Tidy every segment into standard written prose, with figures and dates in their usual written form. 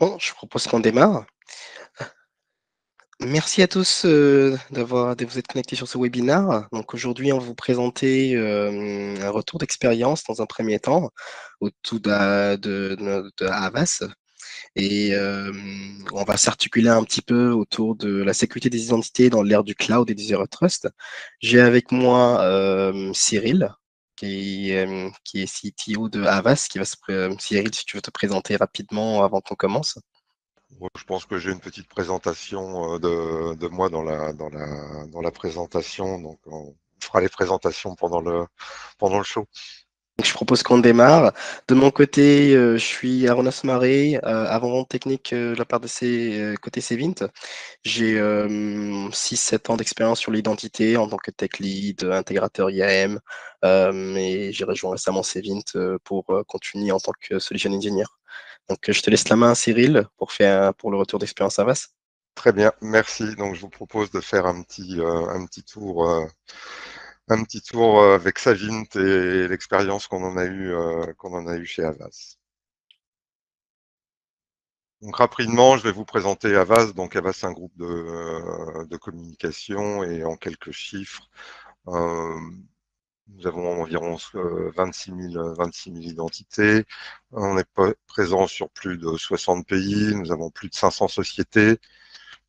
Bon, je propose qu'on démarre. Merci à tous de vous être connectés sur ce webinaire. Donc aujourd'hui, on va vous présenter un retour d'expérience dans un premier temps autour de Havas. Et on va s'articuler un petit peu autour de la sécurité des identités dans l'ère du cloud et du Zero Trust. J'ai avec moi Cyril, qui est CTO de Havas, Cyril, si tu veux te présenter rapidement avant qu'on commence. Je pense que j'ai une petite présentation de moi dans la présentation. Donc, on fera les présentations pendant le show. Donc, je propose qu'on démarre. De mon côté, je suis Aronas Maré, avant-vente technique de la part de côté Cvint. J'ai 6-7 ans d'expérience sur l'identité en tant que tech lead, intégrateur IAM, et j'ai rejoint récemment Cvint pour continuer en tant que solution engineer. Donc, je te laisse la main, Cyril, pour le retour d'expérience à VAS. Très bien, merci. Donc, je vous propose de faire un petit tour, avec Savint et l'expérience qu'on en a eu chez Havas. Donc rapidement, je vais vous présenter Havas. Donc Havas, c'est un groupe de communication et en quelques chiffres. Nous avons environ 26 000 identités. On est présent sur plus de 60 pays. Nous avons plus de 500 sociétés,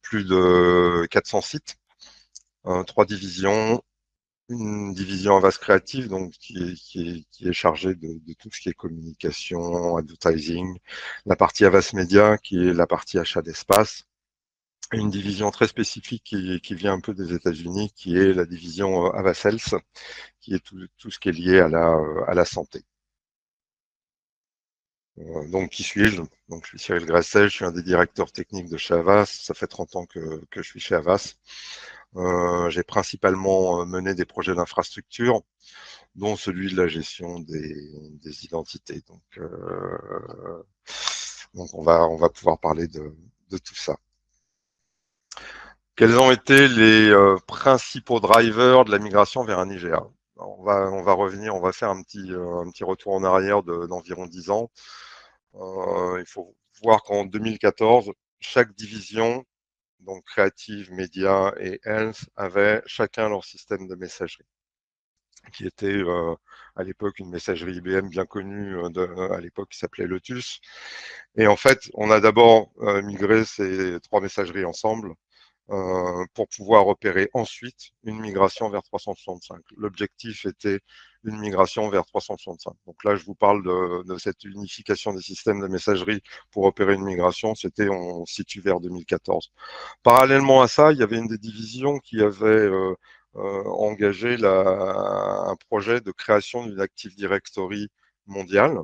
plus de 400 sites, 3 divisions. Une division Havas Créative, donc qui est chargée de tout ce qui est communication, advertising. La partie Havas Média, qui est la partie achat d'espace. Une division très spécifique qui vient un peu des États-Unis, qui est la division Havas Health, qui est tout ce qui est lié à la santé. Donc, qui suis-je? Donc, je suis Cyril Grasset, je suis un des directeurs techniques de chez Havas. Ça fait 30 ans que je suis chez Havas. J'ai principalement mené des projets d'infrastructure, dont celui de la gestion des identités. Donc on va pouvoir parler de tout ça. Quels ont été les principaux drivers de la migration vers un IGA? On va revenir, on va faire un petit retour en arrière d'environ 10 ans. Il faut voir qu'en 2014, chaque division, donc créative, média et health, avaient chacun leur système de messagerie, qui était à l'époque une messagerie IBM bien connue à l'époque qui s'appelait Lotus. Et en fait, on a d'abord migré ces 3 messageries ensemble pour pouvoir opérer ensuite une migration vers 365. L'objectif était une migration vers 365. Donc là, je vous parle de cette unification des systèmes de messagerie pour opérer une migration. On se situe vers 2014. Parallèlement à ça, il y avait une des divisions qui avait engagé un projet de création d'une Active Directory mondiale.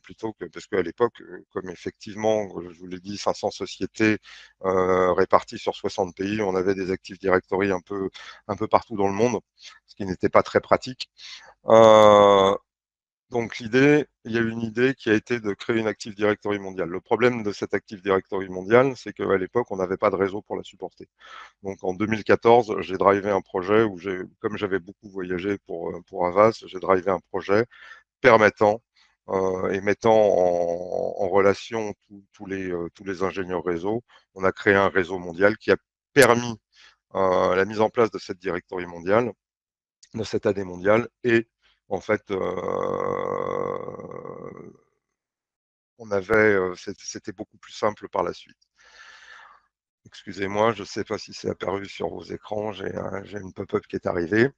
Plutôt que parce qu'à l'époque, comme effectivement, je vous l'ai dit, 500 sociétés réparties sur 60 pays, on avait des Active Directory un peu partout dans le monde, ce qui n'était pas très pratique. Donc il y a eu une idée qui a été de créer une Active Directory mondiale. Le problème de cette Active Directory mondiale, c'est qu'à l'époque, on n'avait pas de réseau pour la supporter. Donc en 2014, j'ai drivé un projet où comme j'avais beaucoup voyagé pour Havas, j'ai drivé un projet permettant et mettant en relation tous les ingénieurs réseau. On a créé un réseau mondial qui a permis la mise en place de cette directory mondiale, de cette AD mondiale, et en fait, c'était beaucoup plus simple par la suite. Excusez-moi, je ne sais pas si c'est apparu sur vos écrans, j'ai une pop-up qui est arrivée.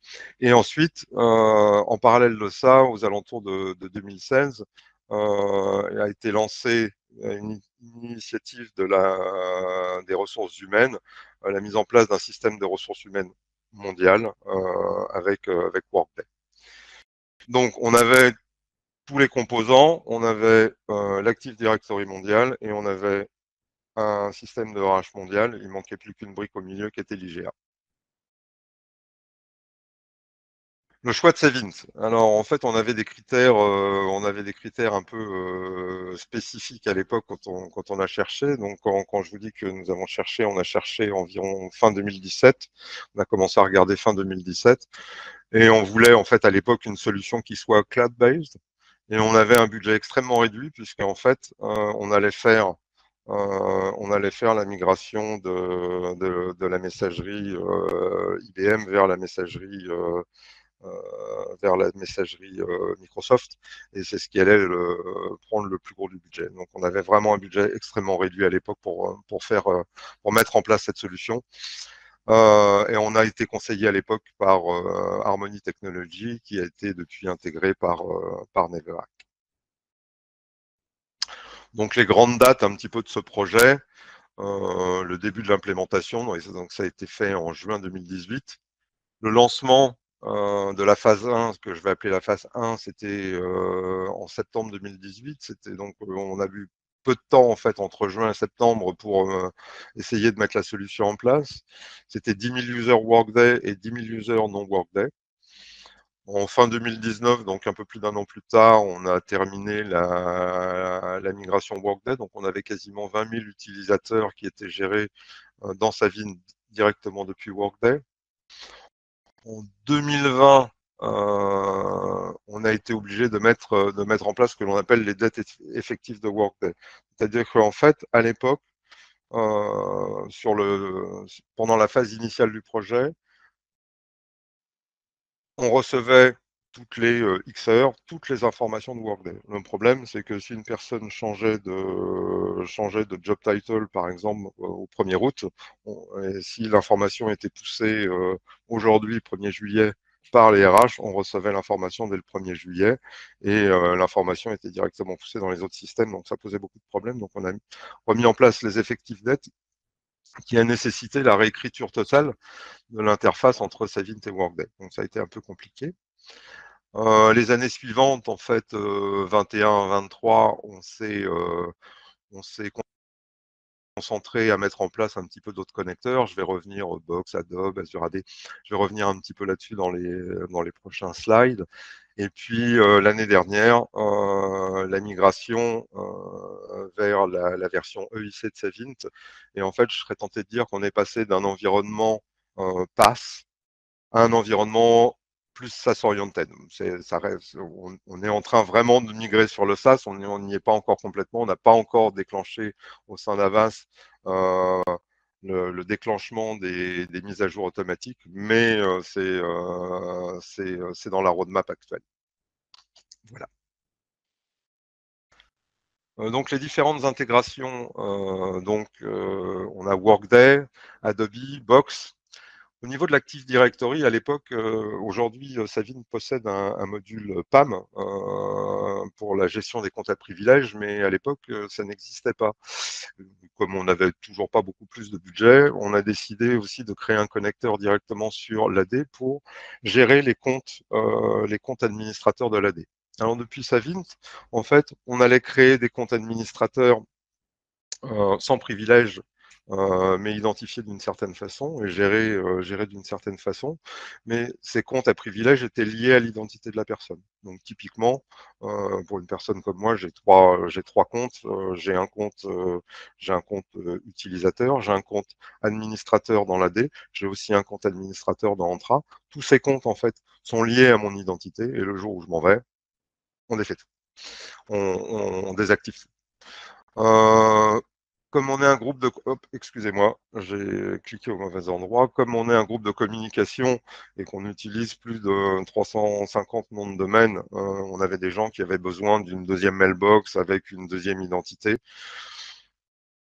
Et ensuite, en parallèle de ça, aux alentours de 2016, a été lancée une initiative des ressources humaines, la mise en place d'un système de ressources humaines mondial avec Workday. Donc, on avait tous les composants, on avait l'Active Directory mondial et on avait un système de RH mondial. Il manquait plus qu'une brique au milieu qui était l'IGA. Le choix de Savint. Alors en fait, on avait des critères un peu spécifiques à l'époque quand on a cherché. Donc quand je vous dis que nous avons cherché, on a cherché environ fin 2017. On a commencé à regarder fin 2017 et on voulait en fait à l'époque une solution qui soit cloud-based. Et on avait un budget extrêmement réduit puisqu'en fait, on allait faire on allait faire la migration de la messagerie IBM vers la messagerie Microsoft, et c'est ce qui allait prendre le plus gros du budget. Donc on avait vraiment un budget extrêmement réduit à l'époque pour mettre en place cette solution. Et on a été conseillé à l'époque par Harmony Technology, qui a été depuis intégré par NeverHack. Donc les grandes dates un petit peu de ce projet, le début de l'implémentation, donc ça a été fait en juin 2018. Le lancement de la phase 1, ce que je vais appeler la phase 1, c'était en septembre 2018. C'était donc, on a eu peu de temps en fait entre juin et septembre pour essayer de mettre la solution en place. C'était 10 000 users Workday et 10 000 users non Workday. En fin 2019, donc un peu plus d'un an plus tard, on a terminé la migration Workday. Donc on avait quasiment 20 000 utilisateurs qui étaient gérés dans Savine directement depuis Workday. En 2020, on a été obligé de mettre en place ce que l'on appelle les dettes effectives de Workday. C'est-à-dire qu'en fait, à l'époque, pendant la phase initiale du projet, on recevait toutes les X heures, toutes les informations de Workday. Le problème, c'est que si une personne changeait de job title, par exemple, au 1er août, et si l'information était poussée aujourd'hui, 1er juillet, par les RH, on recevait l'information dès le 1er juillet, et l'information était directement poussée dans les autres systèmes, donc ça posait beaucoup de problèmes. Donc on a remis en place les effectifs dettes, qui a nécessité la réécriture totale de l'interface entre Savint et Workday. Donc ça a été un peu compliqué. Les années suivantes, en fait, 21, 23, on s'est concentré à mettre en place un petit peu d'autres connecteurs. Je vais revenir Box, Adobe, Azure AD. Je vais revenir un petit peu là-dessus dans les prochains slides. Et puis l'année dernière, la migration vers la version EIC de Savint. Et en fait, je serais tenté de dire qu'on est passé d'un environnement PaaS à un environnement plus SaaS oriented. On est en train vraiment de migrer sur le SaaS, on n'y est pas encore complètement, on n'a pas encore déclenché au sein d'Avas le déclenchement des mises à jour automatiques, mais c'est dans la roadmap actuelle. Voilà. Donc les différentes intégrations, on a Workday, Adobe, Box. Au niveau de l'Active Directory, à l'époque, aujourd'hui, Savine possède un module PAM pour la gestion des comptes à privilèges, mais à l'époque, ça n'existait pas. Comme on n'avait toujours pas beaucoup plus de budget, on a décidé aussi de créer un connecteur directement sur l'AD pour gérer les comptes administrateurs de l'AD. Alors depuis Savint, en fait, on allait créer des comptes administrateurs sans privilège, mais identifiés d'une certaine façon et gérés d'une certaine façon. Mais ces comptes à privilèges étaient liés à l'identité de la personne. Donc typiquement, pour une personne comme moi, j'ai trois comptes. J'ai un compte utilisateur, j'ai un compte administrateur dans l'AD, j'ai aussi un compte administrateur dans Entra. Tous ces comptes, en fait, sont liés à mon identité et le jour où je m'en vais, on défait tout. On désactive tout. Comme on est un groupe de... Hop, excusez-moi, j'ai cliqué au mauvais endroit. Comme on est un groupe de communication et qu'on utilise plus de 350 noms de domaine, on avait des gens qui avaient besoin d'une deuxième mailbox avec une deuxième identité.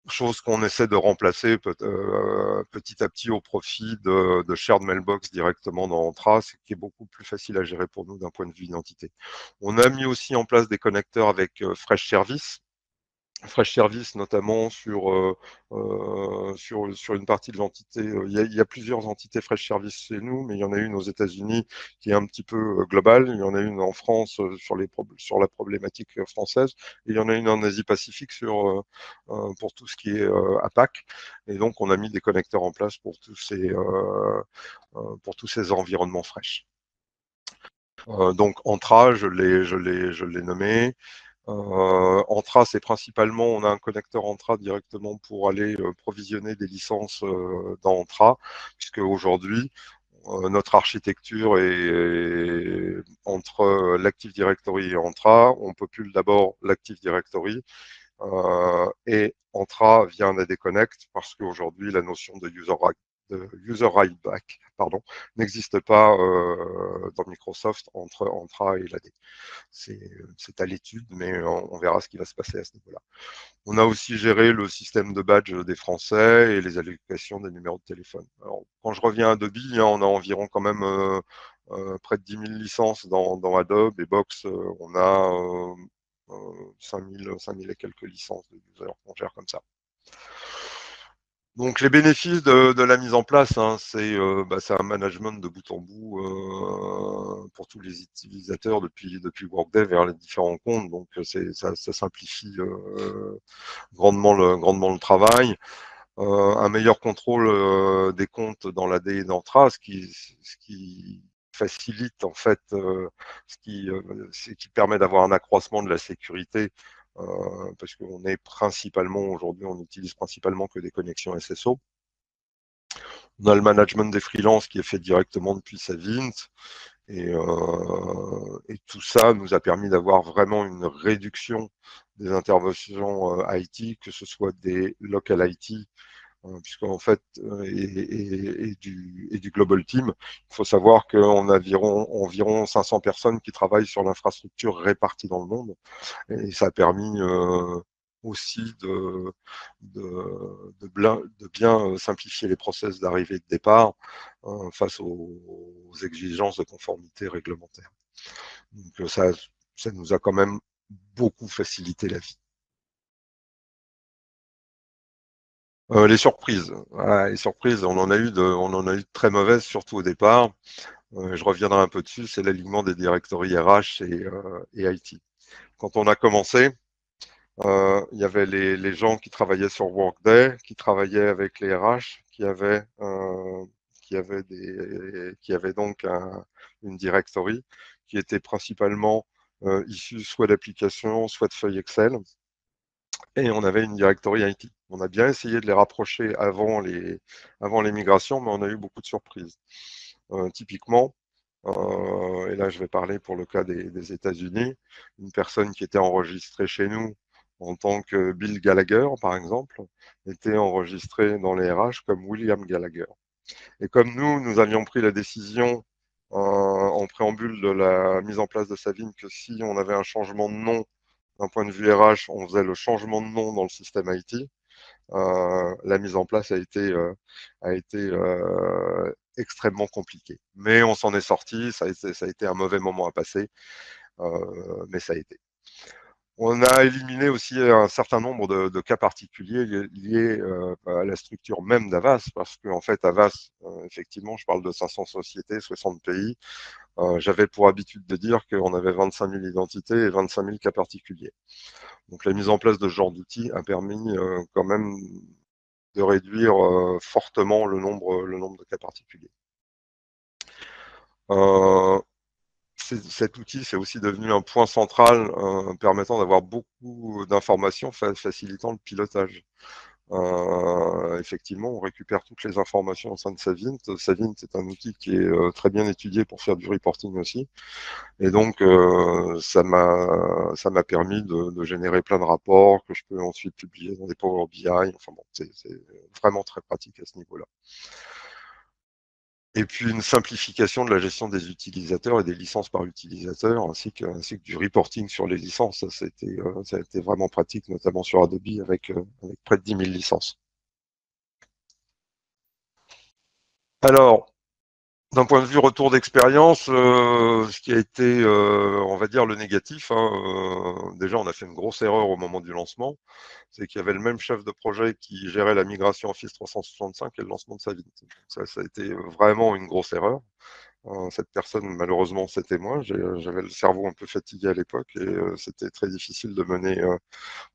Chose qu'on essaie de remplacer petit à petit au profit de shared mailbox directement dans Entra, ce qui est beaucoup plus facile à gérer pour nous d'un point de vue identité. On a mis aussi en place des connecteurs avec Fresh Service. Fresh Service, notamment sur une partie de l'entité. Il y a plusieurs entités Fresh Service chez nous, mais il y en a une aux États-Unis qui est un petit peu globale. Il y en a une en France sur la problématique française. Et il y en a une en Asie-Pacifique pour tout ce qui est APAC. Et donc, on a mis des connecteurs en place pour tous ces environnements Fresh. Donc, Entra, je l'ai nommé. Entra, c'est principalement, on a un connecteur Entra directement pour aller provisionner des licences dans Entra, puisque aujourd'hui, notre architecture entre l'Active Directory et Entra. On popule d'abord l'Active Directory et Entra via un AD Connect parce qu'aujourd'hui la notion de user write back n'existe pas dans Microsoft entre Entra et l'AD. C'est à l'étude, mais on verra ce qui va se passer à ce niveau-là. On a aussi géré le système de badge des Français et les allocations des numéros de téléphone. Alors, quand je reviens à Adobe, on a environ quand même près de 10 000 licences dans Adobe et Box, on a 5 000 et quelques licences de users qu'on gère comme ça. Donc les bénéfices de la mise en place, c'est un management de bout en bout pour tous les utilisateurs depuis Workday vers les différents comptes. Donc ça simplifie grandement le travail. Un meilleur contrôle des comptes dans l'AD et d'Entra, ce qui facilite en fait, ce qui permet d'avoir un accroissement de la sécurité, parce qu'on est principalement, aujourd'hui, on n'utilise principalement que des connexions SSO. On a le management des freelances qui est fait directement depuis Savint, et tout ça nous a permis d'avoir vraiment une réduction des interventions IT, que ce soit des local IT, puisqu'en fait, et du Global Team. Il faut savoir qu'on a environ 500 personnes qui travaillent sur l'infrastructure répartie dans le monde, et ça a permis aussi de bien simplifier les process d'arrivée et de départ face aux exigences de conformité réglementaire. Donc ça nous a quand même beaucoup facilité la vie. Les surprises. Voilà, les surprises, on en a eu de très mauvaises, surtout au départ. Je reviendrai un peu dessus, c'est l'alignement des directories RH et IT. Quand on a commencé, il y avait les gens qui travaillaient sur Workday, qui travaillaient avec les RH, qui avaient donc une directory qui était principalement issue soit d'applications, soit de feuilles Excel. Et on avait une directory IT. On a bien essayé de les rapprocher avant les migrations, mais on a eu beaucoup de surprises. Typiquement, et là je vais parler pour le cas des États-Unis, une personne qui était enregistrée chez nous en tant que Bill Gallagher, par exemple, était enregistrée dans les RH comme William Gallagher. Et comme nous avions pris la décision en préambule de la mise en place de Savine que si on avait un changement de nom d'un point de vue RH, on faisait le changement de nom dans le système IT. La mise en place a été extrêmement compliquée. Mais on s'en est sorti, ça a été un mauvais moment à passer, mais ça a été. On a éliminé aussi un certain nombre de cas particuliers liés à la structure même d'Avas, parce qu'en fait, Avas, effectivement, je parle de 500 sociétés, 60 pays. J'avais pour habitude de dire qu'on avait 25 000 identités et 25 000 cas particuliers. Donc la mise en place de ce genre d'outils a permis quand même de réduire fortement le nombre de cas particuliers. Cet outil, c'est aussi devenu un point central permettant d'avoir beaucoup d'informations facilitant le pilotage. Effectivement, on récupère toutes les informations au sein de Savint. Savint, c'est un outil qui est très bien étudié pour faire du reporting aussi. Et donc, ça m'a permis de générer plein de rapports que je peux ensuite publier dans des Power BI. Enfin bon, c'est vraiment très pratique à ce niveau-là. Et puis une simplification de la gestion des utilisateurs et des licences par utilisateur, ainsi que du reporting sur les licences. Ça a été vraiment pratique, notamment sur Adobe avec près de 10 000 licences. Alors, d'un point de vue retour d'expérience, ce qui a été, on va dire, le négatif, déjà on a fait une grosse erreur au moment du lancement, c'est qu'il y avait le même chef de projet qui gérait la migration Office 365 et le lancement de Savint. Ça a été vraiment une grosse erreur. Cette personne, malheureusement, c'était moi. J'avais le cerveau un peu fatigué à l'époque et c'était très difficile de mener.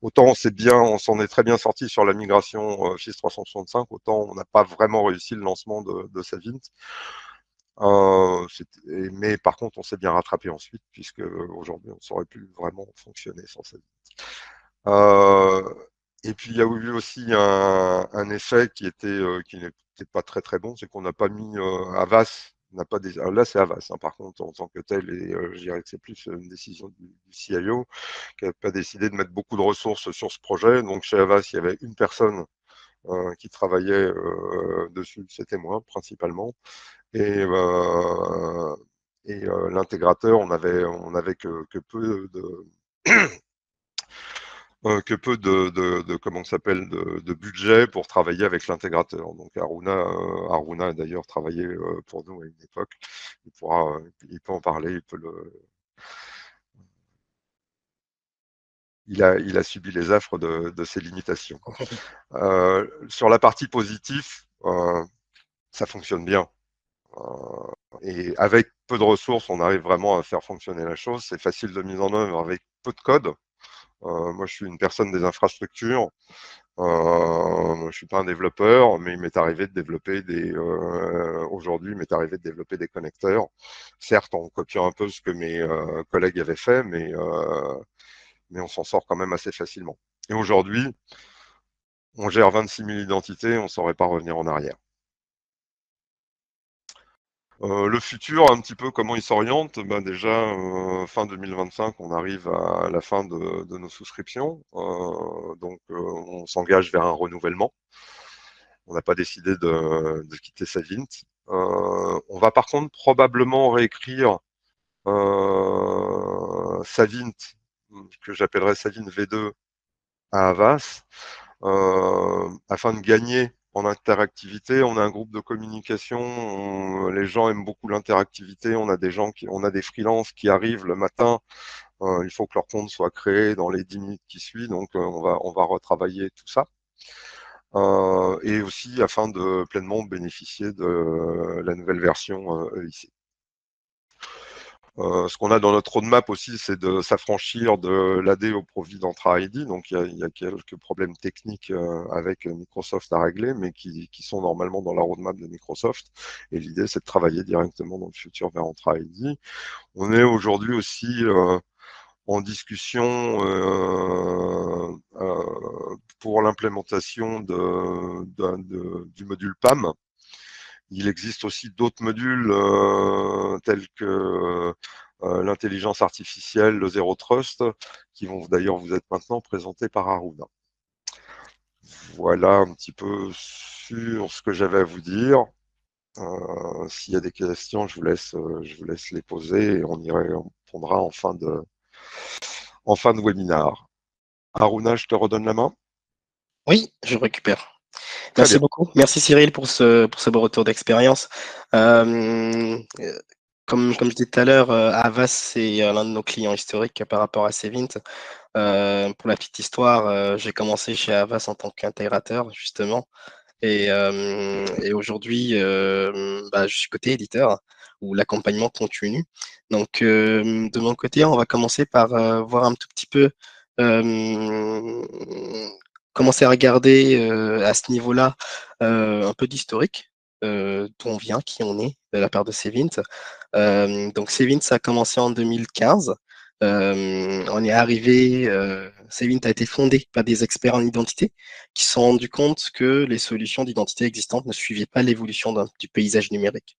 Autant on s'en est très bien sorti sur la migration Office 365, autant on n'a pas vraiment réussi le lancement de Savint. Mais par contre, on s'est bien rattrapé ensuite, puisque aujourd'hui, on ne saurait plus vraiment fonctionner sans Savint. Et puis, il y a eu aussi un effet qui n'était pas très très bon, c'est qu'on n'a pas mis Avas Là, c'est Havas, hein, par contre, en tant que tel, et je dirais que c'est plus une décision du CIO qui n'a pas décidé de mettre beaucoup de ressources sur ce projet. Donc, chez Havas, il y avait une personne qui travaillait dessus, c'était moi, principalement. Et, l'intégrateur, on avait que peu de comment ça s'appelle de budget pour travailler avec l'intégrateur. Donc Aruna a d'ailleurs travaillé pour nous à une époque. Il peut en parler, il a subi les affres de ces limitations. Sur la partie positive, ça fonctionne bien. Et avec peu de ressources, on arrive vraiment à faire fonctionner la chose. C'est facile de mise en œuvre avec peu de code. Moi, je suis une personne des infrastructures. Je suis pas un développeur, mais il m'est arrivé de développer aujourd'hui, il m'est arrivé de développer des connecteurs. Certes, en copiant un peu ce que mes collègues avaient fait, mais on s'en sort quand même assez facilement. Et aujourd'hui, on gère 26 000 identités, on ne saurait pas revenir en arrière. Le futur, un petit peu comment il s'oriente, déjà fin 2025, on arrive à la fin de nos souscriptions, donc on s'engage vers un renouvellement. On n'a pas décidé de quitter Savint. On va par contre probablement réécrire Savint, que j'appellerais Savint V2 à Havas, afin de gagner en interactivité. On a un groupe de communication, les gens aiment beaucoup l'interactivité. On a des freelances qui arrivent le matin. Il faut que leur compte soit créé dans les 10 minutes qui suivent, donc on va retravailler tout ça. Et aussi afin de pleinement bénéficier de la nouvelle version EIC. Ce qu'on a dans notre roadmap aussi, c'est de s'affranchir de l'AD au Provident ID. Donc, il y a quelques problèmes techniques avec Microsoft à régler, mais qui sont normalement dans la roadmap de Microsoft. Et l'idée, c'est de travailler directement dans le futur vers Entra ID. On est aujourd'hui aussi en discussion pour l'implémentation du module PAM. Il existe aussi d'autres modules tels que l'intelligence artificielle, le Zero Trust, qui vont d'ailleurs vous être maintenant présentés par Aruna. Voilà un petit peu sur ce que j'avais à vous dire. S'il y a des questions, je vous laisse les poser et on y répondra en fin de webinaire. Aruna, je te redonne la main. Oui, je récupère. Très Merci bien. beaucoup. Merci Cyril pour ce beau retour d'expérience. Comme je disais tout à l'heure, Avas, c'est l'un de nos clients historiques par rapport à Sevint. Pour la petite histoire, j'ai commencé chez Avas en tant qu'intégrateur, justement. Et aujourd'hui, je suis côté éditeur ou l'accompagnement continue. Donc, de mon côté, on va commencer par voir un tout petit peu, euh, commencer à regarder à ce niveau-là un peu d'historique, d'où on vient, qui on est, de la part de Sevint. Donc, Sevint, ça a commencé en 2015. On est arrivé, Sevint a été fondé par des experts en identité qui se sont rendus compte que les solutions d'identité existantes ne suivaient pas l'évolution du paysage numérique.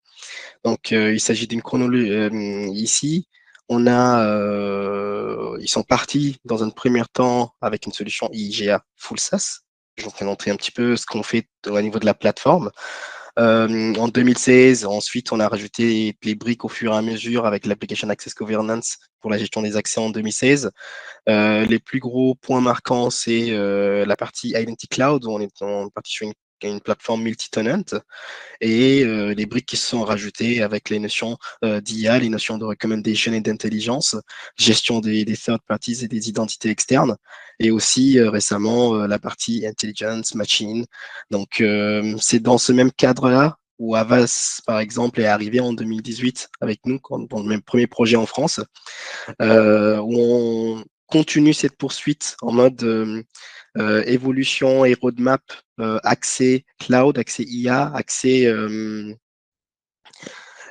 Donc, il s'agit d'une chronologie. Ici, ils sont partis dans un premier temps avec une solution IGA Full SaaS. Je vais vous montrer un petit peu ce qu'on fait au niveau de la plateforme. En 2016, ensuite, on a rajouté les briques au fur et à mesure avec l'Application Access Governance pour la gestion des accès en 2016. Les plus gros points marquants, c'est la partie Identity Cloud, où on est parti sur une plateforme multi-tenant, et les briques qui se sont rajoutées avec les notions d'IA, les notions de recommendation et d'intelligence, gestion des third parties et des identités externes, et aussi récemment la partie intelligence, machine. Donc c'est dans ce même cadre-là où Avas, par exemple, est arrivé en 2018 avec nous dans le même premier projet en France, où on continue cette poursuite en mode évolution et roadmap, accès cloud, accès IA, accès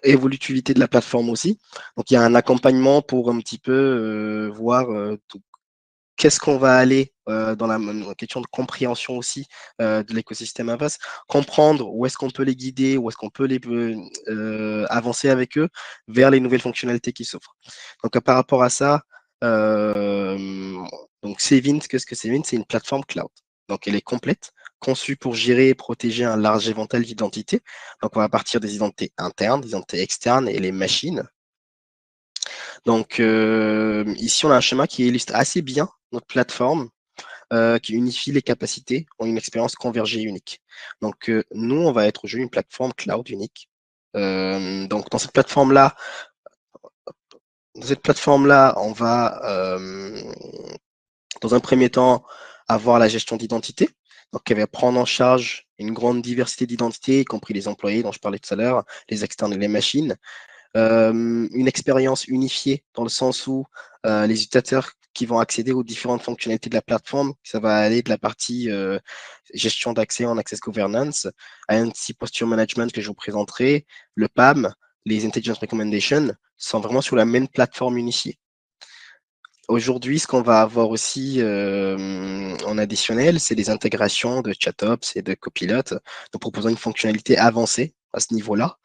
évolutivité de la plateforme aussi. Donc il y a un accompagnement pour un petit peu voir qu'est-ce qu'on va aller dans la question de compréhension aussi de l'écosystème Avast, comprendre où est-ce qu'on peut les guider, où est-ce qu'on peut les avancer avec eux vers les nouvelles fonctionnalités qui s'offrent. Donc par rapport à ça, donc Savint, qu'est-ce que Savint? C'est une plateforme cloud. Donc elle est complète, conçue pour gérer et protéger un large éventail d'identités. Donc on va partir des identités internes, des identités externes et les machines. Donc ici on a un schéma qui illustre assez bien notre plateforme qui unifie les capacités en une expérience convergée unique. Donc, nous, on va être aujourd'hui une plateforme cloud unique. Donc, dans cette plateforme-là, on va, dans un premier temps, avoir la gestion d'identité. Donc, elle va prendre en charge une grande diversité d'identités, y compris les employés dont je parlais tout à l'heure, les externes et les machines. Une expérience unifiée dans le sens où les utilisateurs qui vont accéder aux différentes fonctionnalités de la plateforme, ça va aller de la partie gestion d'accès en Access Governance, Identity Posture Management que je vous présenterai, le PAM, les Intelligence Recommendations, sont vraiment sur la même plateforme unifiée. Aujourd'hui, ce qu'on va avoir aussi en additionnel, c'est des intégrations de ChatOps et de Copilot, nous proposant une fonctionnalité avancée à ce niveau-là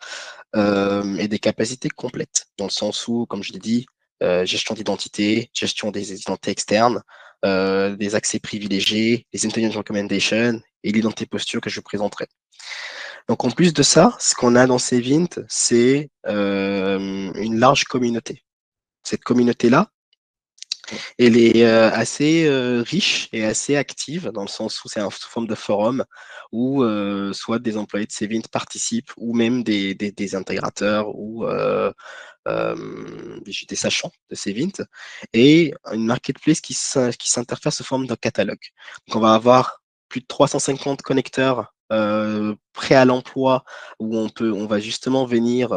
et des capacités complètes, dans le sens où, comme je l'ai dit, gestion d'identité, gestion des identités externes, des accès privilégiés, les intelligence recommendations et l'identité posture que je présenterai. Donc en plus de ça, ce qu'on a dans Savint, c'est une large communauté. Cette communauté-là, elle est assez riche et assez active dans le sens où c'est sous forme de forum où soit des employés de Savint participent ou même des intégrateurs ou des sachants de Savint et une marketplace qui s'interface sous forme d'un catalogue. Donc on va avoir plus de 350 connecteurs prêts à l'emploi où on va justement venir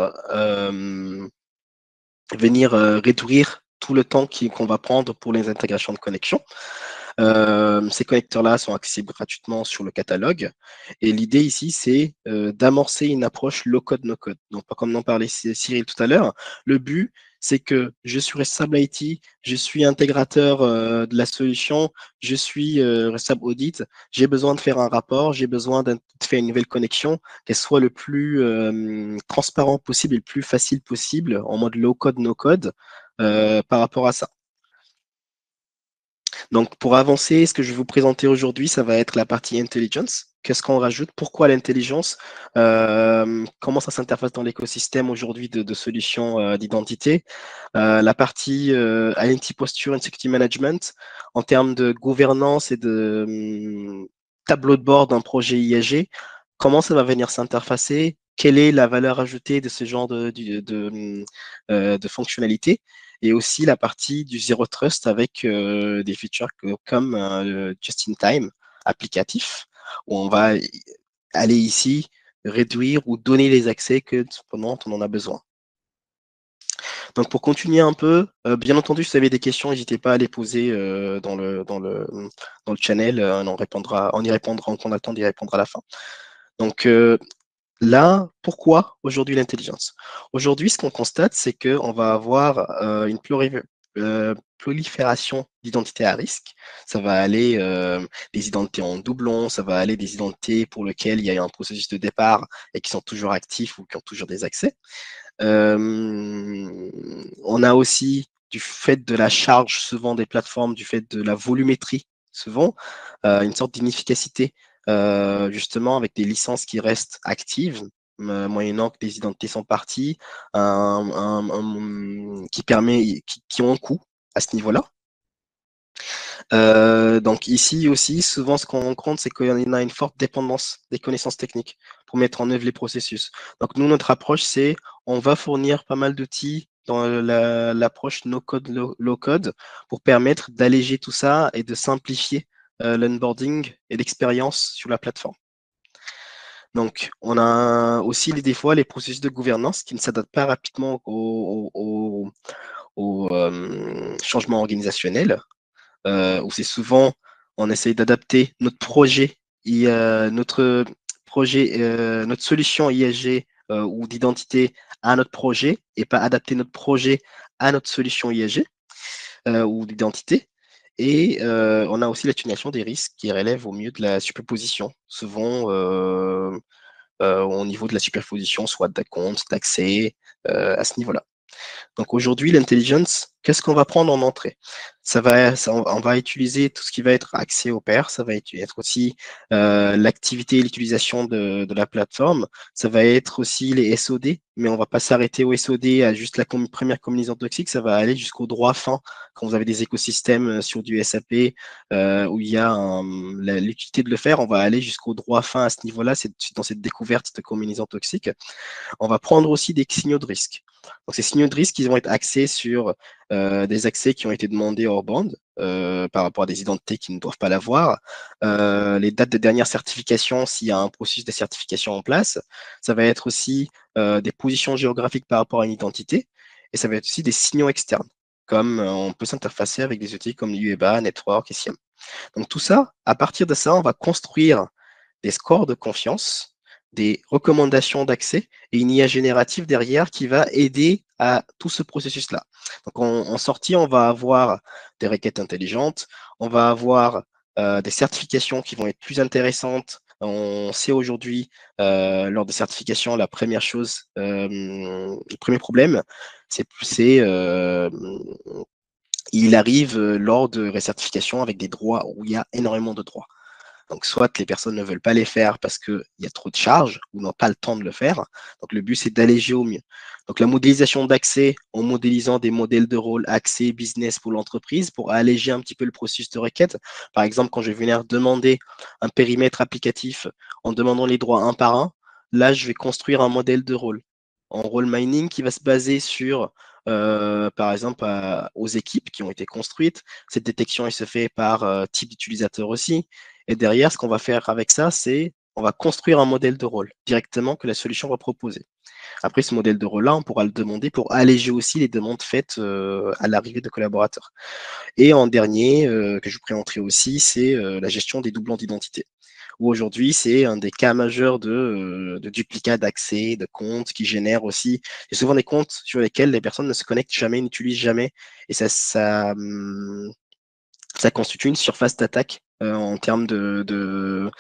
réduire tout le temps qu'on va prendre pour les intégrations de connexion. Ces connecteurs-là sont accessibles gratuitement sur le catalogue. Et l'idée ici, c'est d'amorcer une approche low-code, no-code. Donc, comme en parlait Cyril tout à l'heure, le but, c'est que je suis responsable IT, je suis intégrateur de la solution, je suis responsable audit, j'ai besoin de faire un rapport, j'ai besoin de faire une nouvelle connexion, qu'elle soit le plus transparent possible et le plus facile possible en mode low-code, no-code par rapport à ça. Donc, pour avancer, ce que je vais vous présenter aujourd'hui, ça va être la partie intelligence. Qu'est-ce qu'on rajoute? Pourquoi l'intelligence? Comment ça s'interface dans l'écosystème aujourd'hui de solutions d'identité? La partie Identity Posture and Security Management en termes de gouvernance et de tableau de bord d'un projet IAG. Comment ça va venir s'interfacer? Quelle est la valeur ajoutée de ce genre de fonctionnalités? Et aussi la partie du Zero Trust avec des features comme Just-in-Time applicatif, où on va aller ici réduire ou donner les accès que pendant on en a besoin. Donc pour continuer un peu, bien entendu, si vous avez des questions, n'hésitez pas à les poser dans le channel, on y répondra, on a le temps d'y répondre à la fin. Donc là, pourquoi aujourd'hui l'intelligence? Aujourd'hui, ce qu'on constate, c'est qu'on va avoir une prolifération d'identités à risque. Ça va aller des identités en doublon, ça va aller des identités pour lesquelles il y a un processus de départ et qui sont toujours actifs ou qui ont toujours des accès. On a aussi, du fait de la charge souvent des plateformes, du fait de la volumétrie souvent, une sorte d'inefficacité justement avec des licences qui restent actives, moyennant que les identités sont parties, qui ont un coût à ce niveau-là. Donc ici aussi, souvent ce qu'on rencontre, c'est qu'il y en a une forte dépendance des connaissances techniques pour mettre en œuvre les processus. Donc nous, notre approche, c'est on va fournir pas mal d'outils dans l'approche no-code, low-code pour permettre d'alléger tout ça et de simplifier l'onboarding et l'expérience sur la plateforme. Donc, on a aussi des fois les processus de gouvernance qui ne s'adaptent pas rapidement aux changements organisationnels où c'est souvent, on essaye d'adapter notre projet, notre solution ISG ou d'identité à notre projet et pas adapter notre projet à notre solution ISG ou d'identité. Et on a aussi l'atténuation des risques qui relèvent au mieux de la superposition, souvent au niveau de la superposition, soit de compte, d'accès, à ce niveau-là. Donc aujourd'hui, l'intelligence, qu'est-ce qu'on va prendre en entrée? On va utiliser tout ce qui va être accès au pair, ça va être aussi l'activité et l'utilisation de la plateforme, ça va être aussi les SOD, mais on ne va pas s'arrêter au SOD à juste la première combinaison toxique, ça va aller jusqu'au droit fin. Quand vous avez des écosystèmes sur du SAP où il y a l'utilité de le faire, on va aller jusqu'au droit fin à ce niveau-là, c'est dans cette découverte de combinaisons toxiques. On va prendre aussi des signaux de risque. Donc, ces signaux de risque, ils vont être axés sur des accès qui ont été demandés hors bande par rapport à des identités qui ne doivent pas l'avoir, les dates de dernière certification s'il y a un processus de certification en place. Ça va être aussi des positions géographiques par rapport à une identité et ça va être aussi des signaux externes, comme on peut s'interfacer avec des outils comme l'UEBA, Network et SIEM. Donc tout ça, à partir de ça, on va construire des scores de confiance, des recommandations d'accès et une IA générative derrière qui va aider à tout ce processus-là. Donc en sortie, on va avoir des requêtes intelligentes, on va avoir des certifications qui vont être plus intéressantes. On sait aujourd'hui, lors des certifications, la première chose, le premier problème, c'est il arrive lors de récertification avec des droits où il y a énormément de droits. Donc, soit les personnes ne veulent pas les faire parce qu'il y a trop de charges ou n'ont pas le temps de le faire. Donc, le but, c'est d'alléger au mieux. Donc, la modélisation d'accès en modélisant des modèles de rôle accès business pour l'entreprise pour alléger un petit peu le processus de requête. Par exemple, quand je vais venir demander un périmètre applicatif en demandant les droits un par un, là, je vais construire un modèle de rôle en role mining qui va se baser sur, par exemple, aux équipes qui ont été construites. Cette détection, elle se fait par type d'utilisateur aussi. Et derrière, ce qu'on va faire avec ça, c'est on va construire un modèle de rôle directement que la solution va proposer. Après, ce modèle de rôle-là, on pourra le demander pour alléger aussi les demandes faites à l'arrivée de collaborateurs. Et en dernier, que je vous présenterai aussi, c'est la gestion des doublons d'identité. Où aujourd'hui, c'est un des cas majeurs de duplicat d'accès, de comptes qui génèrent aussi. C'est souvent des comptes sur lesquels les personnes ne se connectent jamais, n'utilisent jamais. Et ça constitue une surface d'attaque en termes de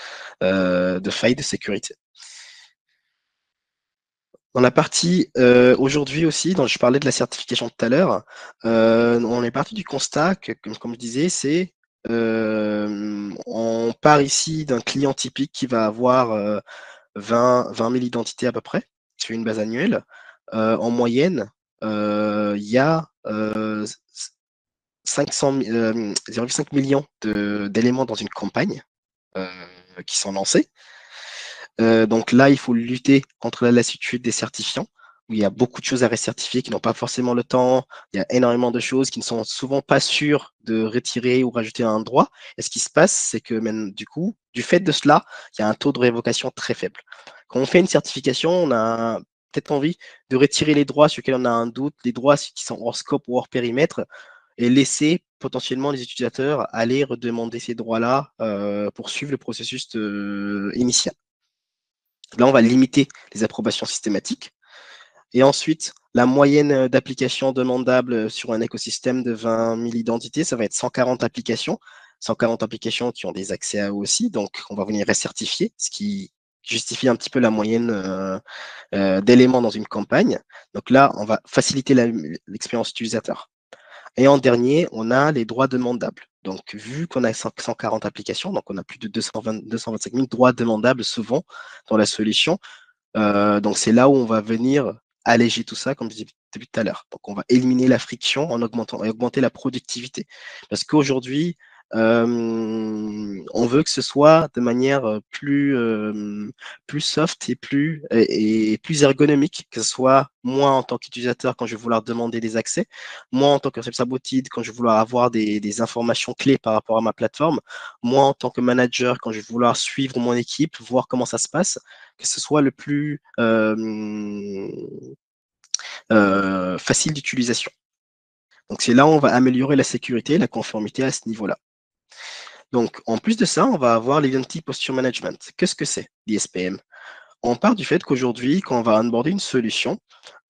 failles de sécurité. Dans la partie aujourd'hui aussi, dont je parlais de la certification tout à l'heure, on est parti du constat que, comme je disais, c'est on part ici d'un client typique qui va avoir 20 000 identités à peu près sur une base annuelle. En moyenne, il y a 0,5 millions d'éléments dans une campagne qui sont lancés. Donc là, il faut lutter contre la lassitude des certifiants, où il y a beaucoup de choses à recertifier qui n'ont pas forcément le temps. Il y a énormément de choses qui ne sont souvent pas sûres de retirer ou rajouter un droit. Et ce qui se passe, c'est que même, du coup, du fait de cela, il y a un taux de révocation très faible. Quand on fait une certification, on a peut-être envie de retirer les droits sur lesquels on a un doute, les droits qui sont hors scope ou hors périmètre, et laisser potentiellement les utilisateurs aller redemander ces droits-là pour suivre le processus initial. Là, on va limiter les approbations systématiques. Et ensuite, la moyenne d'applications demandables sur un écosystème de 20 000 identités, ça va être 140 applications. 140 applications qui ont des accès à eux aussi. Donc, on va venir recertifier, ce qui justifie un petit peu la moyenne d'éléments dans une campagne. Donc là, on va faciliter l'expérience utilisateur. Et en dernier, on a les droits demandables. Donc, vu qu'on a 140 applications, donc on a plus de 225 000 droits demandables souvent dans la solution. Donc, c'est là où on va venir alléger tout ça, comme je disais tout à l'heure. Donc, on va éliminer la friction en augmentant et augmenter la productivité. Parce qu'aujourd'hui, on veut que ce soit de manière plus soft et plus ergonomique, que ce soit moi en tant qu'utilisateur quand je vais vouloir demander des accès, moi en tant que sabotide quand je vais vouloir avoir des informations clés par rapport à ma plateforme, moi en tant que manager quand je vais vouloir suivre mon équipe, voir comment ça se passe, que ce soit le plus facile d'utilisation. Donc c'est là où on va améliorer la sécurité et la conformité à ce niveau-là. Donc, en plus de ça, on va avoir l'Identity Posture Management. Qu'est-ce que c'est, l'ISPM? On part du fait qu'aujourd'hui, quand on va onboarder une solution,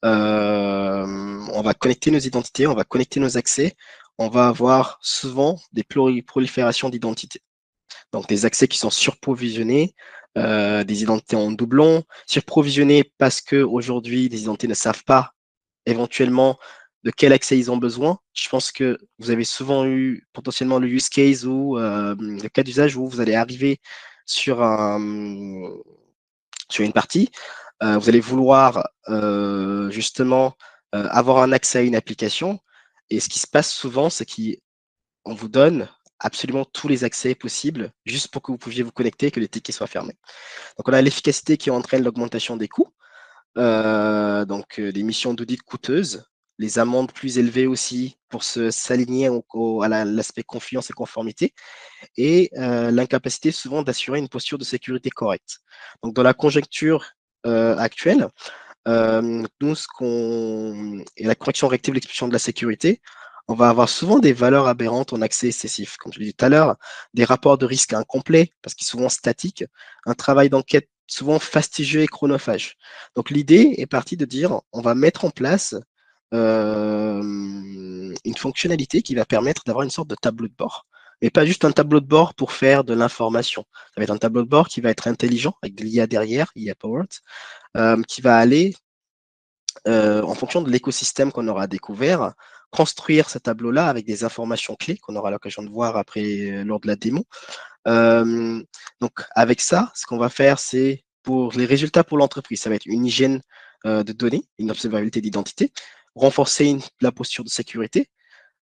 on va connecter nos identités, on va connecter nos accès, on va avoir souvent des proliférations d'identités. Donc des accès qui sont surprovisionnés, des identités en doublon, surprovisionnés parce que aujourd'hui les identités ne savent pas éventuellement de quel accès ils ont besoin. Je pense que vous avez souvent eu potentiellement le use case ou le cas d'usage où vous allez arriver sur, sur une partie, vous allez vouloir justement avoir un accès à une application. Et ce qui se passe souvent, c'est qu'on vous donne absolument tous les accès possibles juste pour que vous puissiez vous connecter et que les tickets soient fermés. Donc on a l'efficacité qui entraîne l'augmentation des coûts, des missions d'audit coûteuses, les amendes plus élevées aussi pour s'aligner à l'aspect confiance et conformité, et l'incapacité souvent d'assurer une posture de sécurité correcte. Donc dans la conjoncture actuelle, nous, et la correction réactive de l'expulsion de la sécurité, on va avoir souvent des valeurs aberrantes en accès excessif. Comme je l'ai dit tout à l'heure, des rapports de risque incomplets, parce qu'ils sont souvent statiques, un travail d'enquête souvent fastidieux et chronophage. Donc l'idée est partie de dire, on va mettre en place une fonctionnalité qui va permettre d'avoir une sorte de tableau de bord. Mais pas juste un tableau de bord pour faire de l'information. Ça va être un tableau de bord qui va être intelligent, avec de l'IA derrière, IA powered, qui va aller en fonction de l'écosystème qu'on aura découvert, construire ce tableau-là avec des informations clés qu'on aura l'occasion de voir après lors de la démo. Donc avec ça, ce qu'on va faire, c'est pour les résultats pour l'entreprise, ça va être une hygiène de données, une observabilité d'identité, renforcer la posture de sécurité,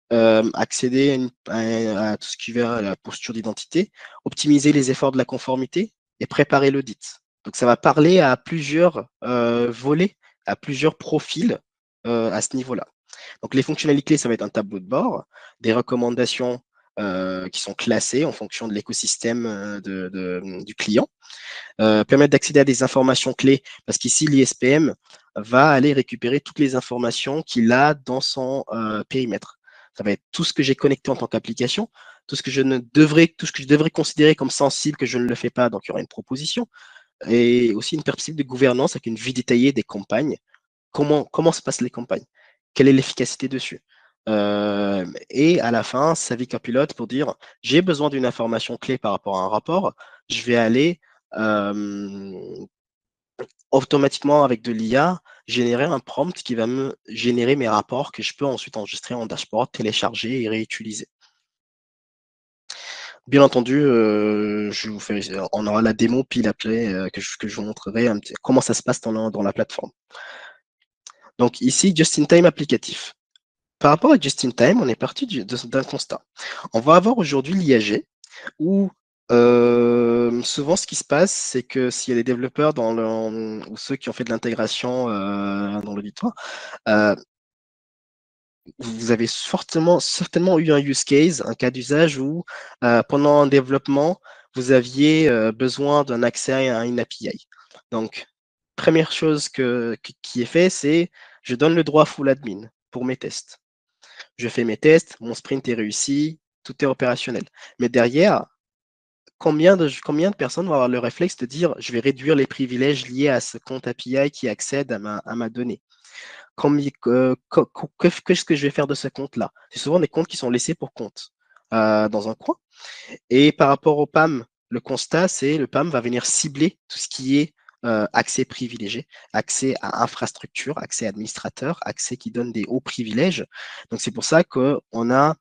accéder à tout ce qui va à la posture d'identité, optimiser les efforts de la conformité et préparer l'audit. Donc ça va parler à plusieurs volets, à plusieurs profils à ce niveau-là. Donc les fonctionnalités, ça va être un tableau de bord, des recommandations qui sont classées en fonction de l'écosystème du client, permettre d'accéder à des informations clés, parce qu'ici l'ISPM va aller récupérer toutes les informations qu'il a dans son périmètre. Ça va être tout ce que j'ai connecté en tant qu'application, tout ce que je devrais considérer comme sensible que je ne le fais pas, donc il y aura une proposition, et aussi une perspective de gouvernance avec une vue détaillée des campagnes. Comment se passent les campagnes? Quelle est l'efficacité dessus? Et à la fin, sa vie copilote pour dire, j'ai besoin d'une information clé par rapport à un rapport, je vais aller automatiquement avec de l'IA générer un prompt qui va me générer mes rapports que je peux ensuite enregistrer en dashboard, télécharger et réutiliser. Bien entendu, on aura la démo pile après que je vous montrerai comment ça se passe dans la plateforme. Donc ici, Just-in-Time applicatif. Par rapport à Just-in-Time, on est parti d'un constat. On va avoir aujourd'hui l'IAG où souvent ce qui se passe, c'est que s'il y a des développeurs ou ceux qui ont fait de l'intégration dans l'auditoire, vous avez certainement eu un use case, un cas d'usage où pendant un développement, vous aviez besoin d'un accès à une API. Donc, première chose qui est fait, c'est je donne le droit full admin pour mes tests. Je fais mes tests, mon sprint est réussi, tout est opérationnel. Mais derrière, combien de personnes vont avoir le réflexe de dire je vais réduire les privilèges liés à ce compte API qui accède à ma donnée? Qu'est-ce que je vais faire de ce compte-là? C'est souvent des comptes qui sont laissés pour compte dans un coin. Et par rapport au PAM, le constat, c'est le PAM va venir cibler tout ce qui est accès privilégié, accès à infrastructure, accès administrateur, accès qui donne des hauts privilèges. Donc c'est pour ça qu'on a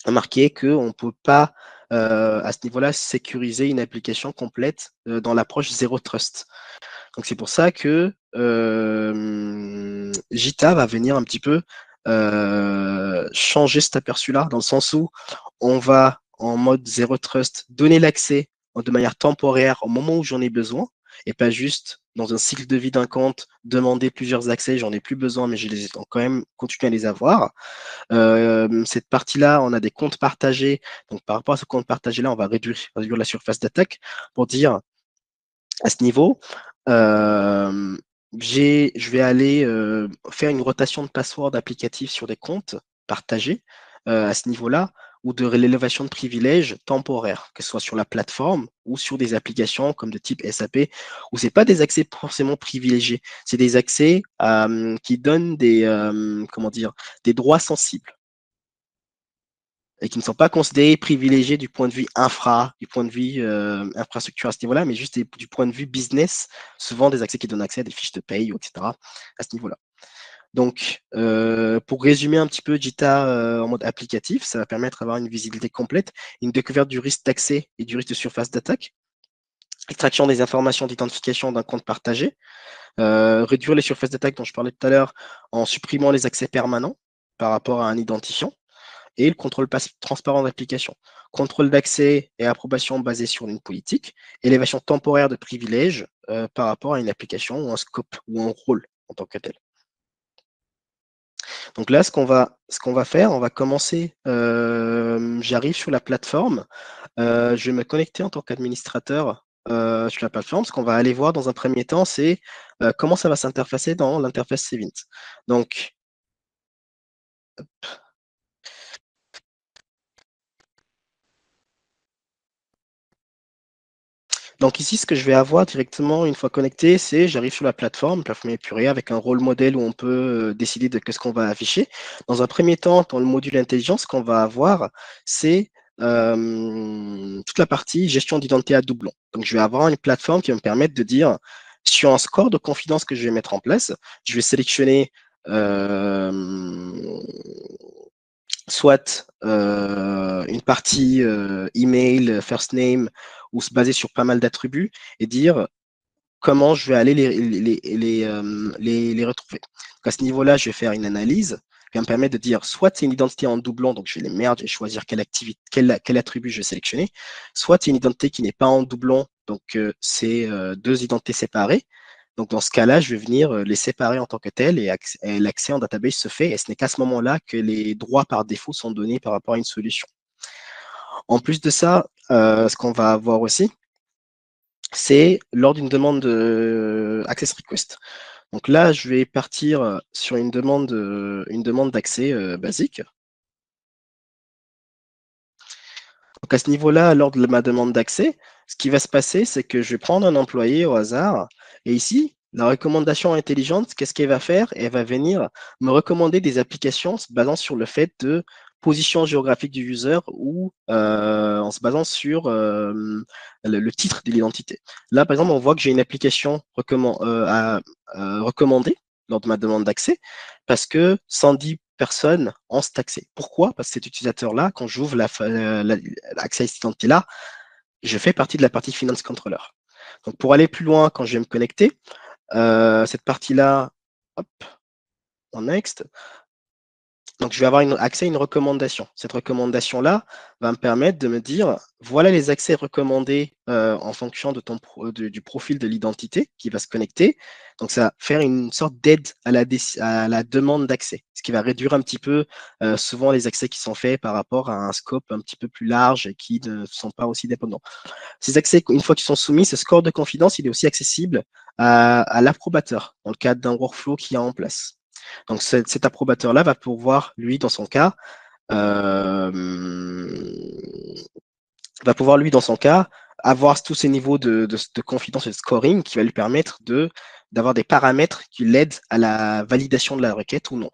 marqué qu'on ne peut pas à ce niveau-là sécuriser une application complète dans l'approche zéro trust. Donc c'est pour ça que Gita va venir un petit peu changer cet aperçu-là, dans le sens où on va en mode zéro trust donner l'accès de manière temporaire au moment où j'en ai besoin, et pas juste dans un cycle de vie d'un compte, demander plusieurs accès, j'en ai plus besoin, mais je les ai quand même continuer à les avoir. Cette partie-là, on a des comptes partagés. Donc par rapport à ce compte partagé-là, on va réduire la surface d'attaque pour dire à ce niveau, je vais aller faire une rotation de password applicatif sur des comptes partagés à ce niveau-là, ou de l'élévation de privilèges temporaires, que ce soit sur la plateforme ou sur des applications comme de type SAP, où ce n'est pas des accès forcément privilégiés, c'est des accès qui donnent comment dire, des droits sensibles. et qui ne sont pas considérés privilégiés du point de vue infra, du point de vue infrastructure à ce niveau-là, mais juste du point de vue business, souvent des accès qui donnent accès à des fiches de paye, etc., à ce niveau-là. Donc, pour résumer un petit peu JITA en mode applicatif, ça va permettre d'avoir une visibilité complète, une découverte du risque d'accès et du risque de surface d'attaque, extraction des informations d'identification d'un compte partagé, réduire les surfaces d'attaque dont je parlais tout à l'heure en supprimant les accès permanents par rapport à un identifiant, et le contrôle transparent d'application. Contrôle d'accès et approbation basé sur une politique, élévation temporaire de privilèges par rapport à une application ou un scope ou un rôle en tant que tel. Donc là, ce qu'on va faire, on va commencer. J'arrive sur la plateforme. Je vais me connecter en tant qu'administrateur sur la plateforme. Ce qu'on va aller voir dans un premier temps, c'est comment ça va s'interfacer dans l'interface Cvint. Donc, ici, ce que je vais avoir directement une fois connecté, c'est j'arrive sur la plateforme épurée avec un rôle modèle où on peut décider de ce qu'on va afficher. Dans un premier temps, dans le module intelligence, ce qu'on va avoir, c'est toute la partie gestion d'identité à doublon. Donc, je vais avoir une plateforme qui va me permettre de dire sur un score de confidence que je vais mettre en place, je vais sélectionner soit une partie email, first name, ou se baser sur pas mal d'attributs et dire comment je vais aller les retrouver. Donc à ce niveau-là, je vais faire une analyse qui va me permettre de dire soit c'est une identité en doublon, donc je vais les merge et choisir quel attribut je vais sélectionner, soit c'est une identité qui n'est pas en doublon, donc c'est deux identités séparées. Donc, dans ce cas-là, je vais venir les séparer en tant que tel et l'accès en database se fait. Et ce n'est qu'à ce moment-là que les droits par défaut sont donnés par rapport à une solution. En plus de ça, ce qu'on va avoir aussi, c'est lors d'une demande de access request. Donc là, je vais partir sur une demande d'accès basique. Donc à ce niveau-là, lors de ma demande d'accès, ce qui va se passer, c'est que je vais prendre un employé au hasard. Et ici, la recommandation intelligente, qu'est-ce qu'elle va faire? Elle va venir me recommander des applications se basant sur le fait de position géographique du user ou en se basant sur le titre de l'identité. Là, par exemple, on voit que j'ai une application recommandée lors de ma demande d'accès parce que 110 personnes ont cet accès. Pourquoi? Parce que cet utilisateur-là, quand j'ouvre l'accès à cette identité-là, je fais partie de la partie Finance Controller. Donc, pour aller plus loin, quand je vais me connecter, cette partie-là, hop, en next, donc, je vais avoir accès à une recommandation. Cette recommandation-là va me permettre de me dire, voilà les accès recommandés en fonction de du profil de l'identité qui va se connecter. Donc, ça va faire une sorte d'aide à la demande d'accès, ce qui va réduire un petit peu souvent les accès qui sont faits par rapport à un scope un petit peu plus large et qui ne sont pas aussi dépendants. Ces accès, une fois qu'ils sont soumis, ce score de confidence, il est aussi accessible à l'approbateur dans le cadre d'un workflow qu'il y a en place. Donc, cet approbateur-là va pouvoir, lui, dans son cas, avoir tous ces niveaux de confidence et de scoring qui va lui permettre d'avoir des paramètres qui l'aident à la validation de la requête ou non.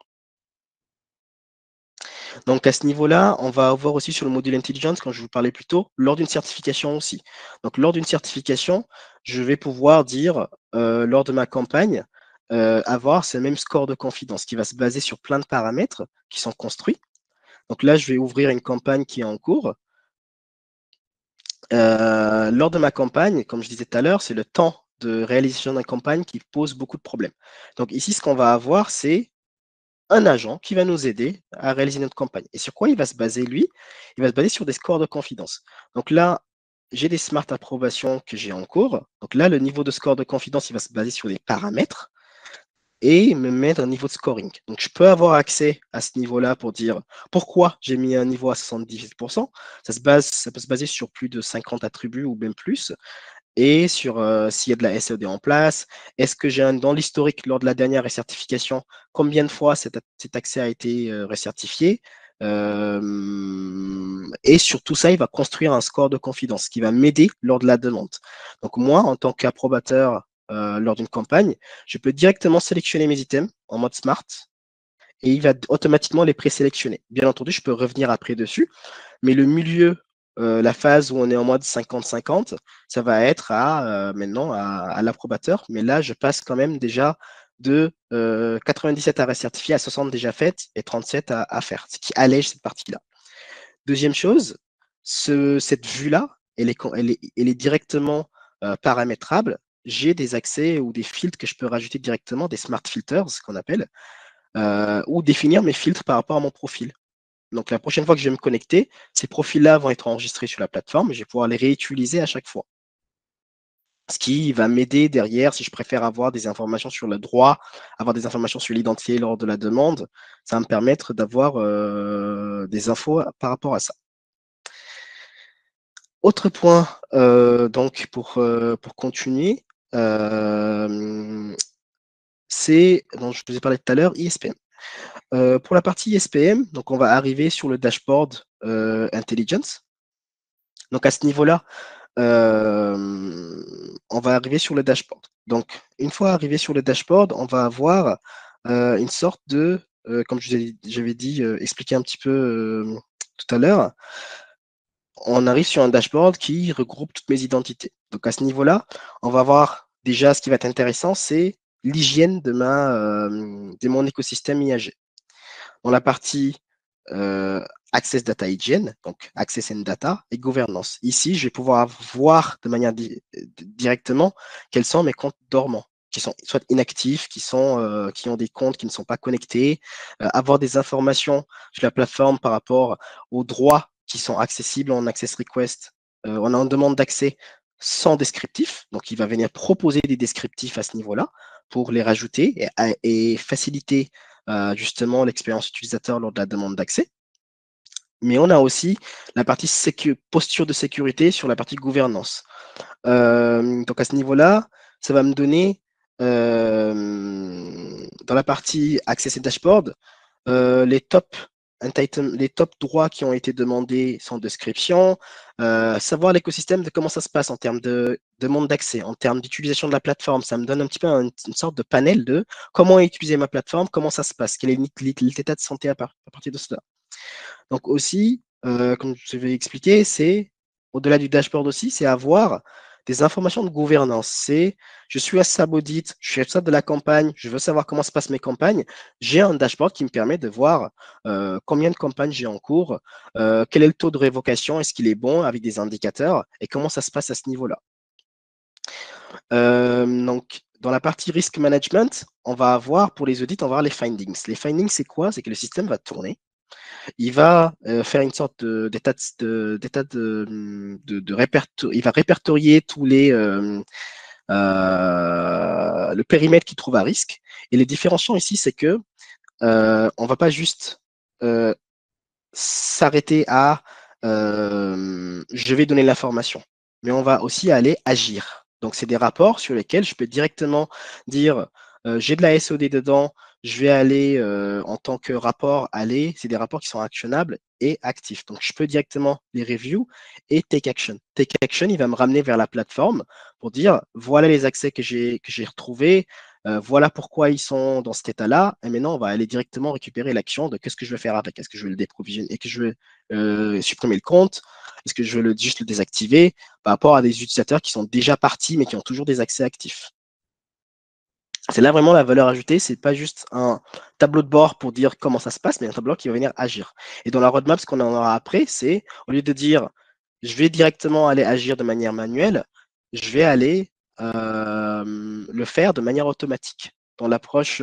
Donc à ce niveau-là, on va avoir aussi sur le module intelligence, quand je vous parlais plus tôt, lors d'une certification aussi. Donc lors d'une certification, je vais pouvoir dire, lors de ma campagne, avoir ce même score de confidence qui va se baser sur plein de paramètres qui sont construits. Donc là, je vais ouvrir une campagne qui est en cours. Lors de ma campagne, comme je disais tout à l'heure, c'est le temps de réalisation d'une campagne qui pose beaucoup de problèmes. Donc ici, ce qu'on va avoir, c'est un agent qui va nous aider à réaliser notre campagne. Et sur quoi il va se baser, lui? Il va se baser sur des scores de confidence. Donc là, j'ai des smart approbations que j'ai en cours. Donc là, le niveau de score de confidence, il va se baser sur des paramètres et me mettre un niveau de scoring. Donc, je peux avoir accès à ce niveau-là pour dire pourquoi j'ai mis un niveau à 78%. Ça peut se baser sur plus de 50 attributs ou même plus. Et sur s'il y a de la SED en place, est-ce que j'ai dans l'historique lors de la dernière recertification, combien de fois cet accès a été recertifié et sur tout ça, il va construire un score de confidence qui va m'aider lors de la demande. Donc moi, en tant qu'approbateur lors d'une campagne, je peux directement sélectionner mes items en mode smart et il va automatiquement les présélectionner. Bien entendu, je peux revenir après dessus, mais le milieu, la phase où on est en mode 50-50, ça va être maintenant à l'approbateur, mais là, je passe quand même déjà de 97 arrêts certifiés à 60 déjà faites et 37 à faire, ce qui allège cette partie-là. Deuxième chose, cette vue-là, elle est directement paramétrable. J'ai des accès ou des filtres que je peux rajouter directement, des smart filters, ce qu'on appelle, ou définir mes filtres par rapport à mon profil. Donc la prochaine fois que je vais me connecter, ces profils-là vont être enregistrés sur la plateforme et je vais pouvoir les réutiliser à chaque fois. Ce qui va m'aider derrière, si je préfère avoir des informations sur le droit, avoir des informations sur l'identité lors de la demande, ça va me permettre d'avoir des infos par rapport à ça. Autre point, donc pour continuer, c'est, dont je vous ai parlé tout à l'heure, ISPM. Pour la partie ISPM, donc on va arriver sur le dashboard Intelligence. Donc à ce niveau-là, on va arriver sur le dashboard. Donc une fois arrivé sur le dashboard, on va avoir une sorte de, comme j'avais dit, expliqué un petit peu tout à l'heure, on arrive sur un dashboard qui regroupe toutes mes identités. Donc à ce niveau-là, on va voir déjà ce qui va être intéressant, c'est l'hygiène de mon écosystème IAG. Dans la partie Access Data Hygiene, donc Access and Data et gouvernance. Ici, je vais pouvoir voir de manière directement quels sont mes comptes dormants, qui sont soit inactifs, qui ont des comptes qui ne sont pas connectés, avoir des informations sur la plateforme par rapport aux droits qui sont accessibles en Access Request. On a une demande d'accès sans descriptif, donc il va venir proposer des descriptifs à ce niveau-là pour les rajouter et faciliter justement l'expérience utilisateur lors de la demande d'accès. Mais on a aussi la partie posture de sécurité sur la partie gouvernance. Donc à ce niveau-là, ça va me donner dans la partie Access et Dashboard les top droits qui ont été demandés sans description, savoir l'écosystème de comment ça se passe en termes de demande d'accès, en termes d'utilisation de la plateforme. Ça me donne un petit peu une sorte de panel de comment utiliser ma plateforme, comment ça se passe, quel est l'état de santé à partir de cela. Donc aussi, comme je vais expliquer, c'est au-delà du dashboard aussi, c'est avoir des informations de gouvernance. C'est, je suis à Sabodit, je suis à ça de la campagne, je veux savoir comment se passent mes campagnes. J'ai un dashboard qui me permet de voir combien de campagnes j'ai en cours, quel est le taux de révocation, est-ce qu'il est bon avec des indicateurs et comment ça se passe à ce niveau-là. Donc, dans la partie risk management, on va avoir pour les audits, on va avoir les findings. Les findings, c'est quoi? C'est que le système va tourner. Il va faire une sorte d'état il va répertorier tous les le périmètre qu'il trouve à risque. Et les différenciants ici, c'est que on va pas juste s'arrêter à je vais donner l'information, mais on va aussi aller agir. Donc, c'est des rapports sur lesquels je peux directement dire j'ai de la SOD dedans, je vais aller en tant que rapport aller. C'est des rapports qui sont actionnables et actifs. Donc, je peux directement les review et take action. Take action, il va me ramener vers la plateforme pour dire voilà les accès que j'ai retrouvés, voilà pourquoi ils sont dans cet état-là. Et maintenant, on va aller directement récupérer l'action de qu'est-ce que je vais faire avec. Est-ce que je vais le déprovisionner et que je vais supprimer le compte? Est-ce que je vais juste le désactiver par rapport à des utilisateurs qui sont déjà partis mais qui ont toujours des accès actifs? C'est là vraiment la valeur ajoutée, c'est pas juste un tableau de bord pour dire comment ça se passe, mais un tableau qui va venir agir. Et dans la roadmap, ce qu'on en aura après, c'est au lieu de dire je vais directement aller agir de manière manuelle, je vais aller le faire de manière automatique, dans l'approche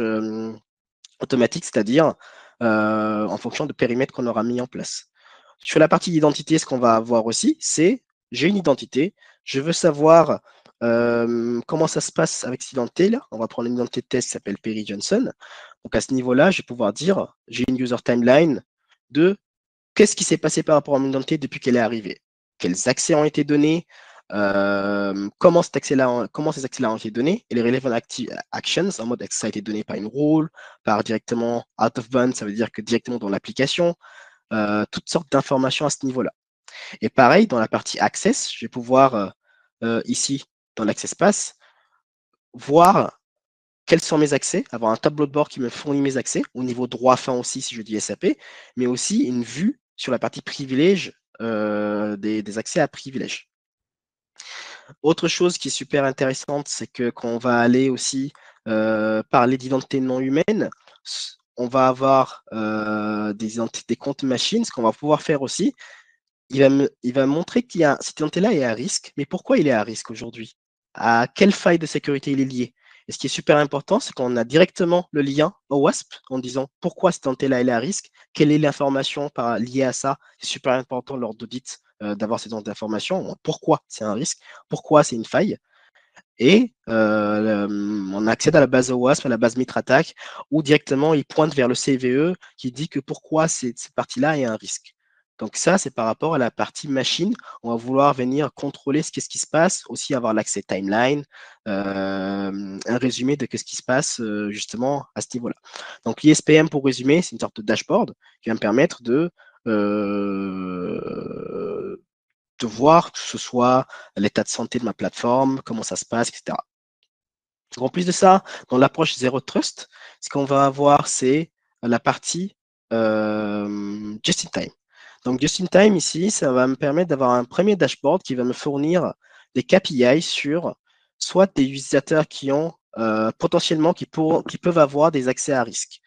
automatique, c'est-à-dire en fonction de périmètre qu'on aura mis en place. Sur la partie d'identité, ce qu'on va avoir aussi, c'est j'ai une identité, je veux savoir comment ça se passe avec cette identité-là. On va prendre une identité de test qui s'appelle Perry Johnson. Donc à ce niveau-là, je vais pouvoir dire j'ai une user timeline de qu'est-ce qui s'est passé par rapport à mon identité depuis qu'elle est arrivée, quels accès ont été donnés, comment ces accès-là ont été donnés, et les relevant actions, en mode ça a été donné par une rule, par directement out of bounds, ça veut dire que directement dans l'application, toutes sortes d'informations à ce niveau-là. Et pareil, dans la partie access, je vais pouvoir ici, dans l'access pass, voir quels sont mes accès, avoir un tableau de bord qui me fournit mes accès, au niveau droit fin aussi si je dis SAP, mais aussi une vue sur la partie privilège des accès à privilèges. Autre chose qui est super intéressante, c'est que quand on va aller aussi parler d'identité non humaine, on va avoir des comptes machines. Ce qu'on va pouvoir faire aussi, il va montrer qu'il y a cette identité-là est à risque. Mais pourquoi il est à risque aujourd'hui? À quelle faille de sécurité il est lié? Et ce qui est super important, c'est qu'on a directement le lien au WASP en disant pourquoi cette identité-là est à risque, quelle est l'information liée à ça. C'est super important lors d'audit d'avoir ces informations. Pourquoi c'est un risque, pourquoi c'est une faille. Et on accède à la base OWASP, à la base Mitrattack, où directement il pointe vers le CVE qui dit que pourquoi cette partie-là est un risque. Donc ça, c'est par rapport à la partie machine. On va vouloir venir contrôler ce qui se passe, aussi avoir l'accès timeline, un résumé de ce qui se passe justement à ce niveau-là. Donc l'ISPM, pour résumer, c'est une sorte de dashboard qui va me permettre de voir que ce soit l'état de santé de ma plateforme, comment ça se passe, etc. En plus de ça, dans l'approche Zero Trust, ce qu'on va avoir, c'est la partie Just in Time. Donc, Just in Time, ici, ça va me permettre d'avoir un premier dashboard qui va me fournir des KPI sur soit des utilisateurs qui ont potentiellement, qui peuvent avoir des accès à risque.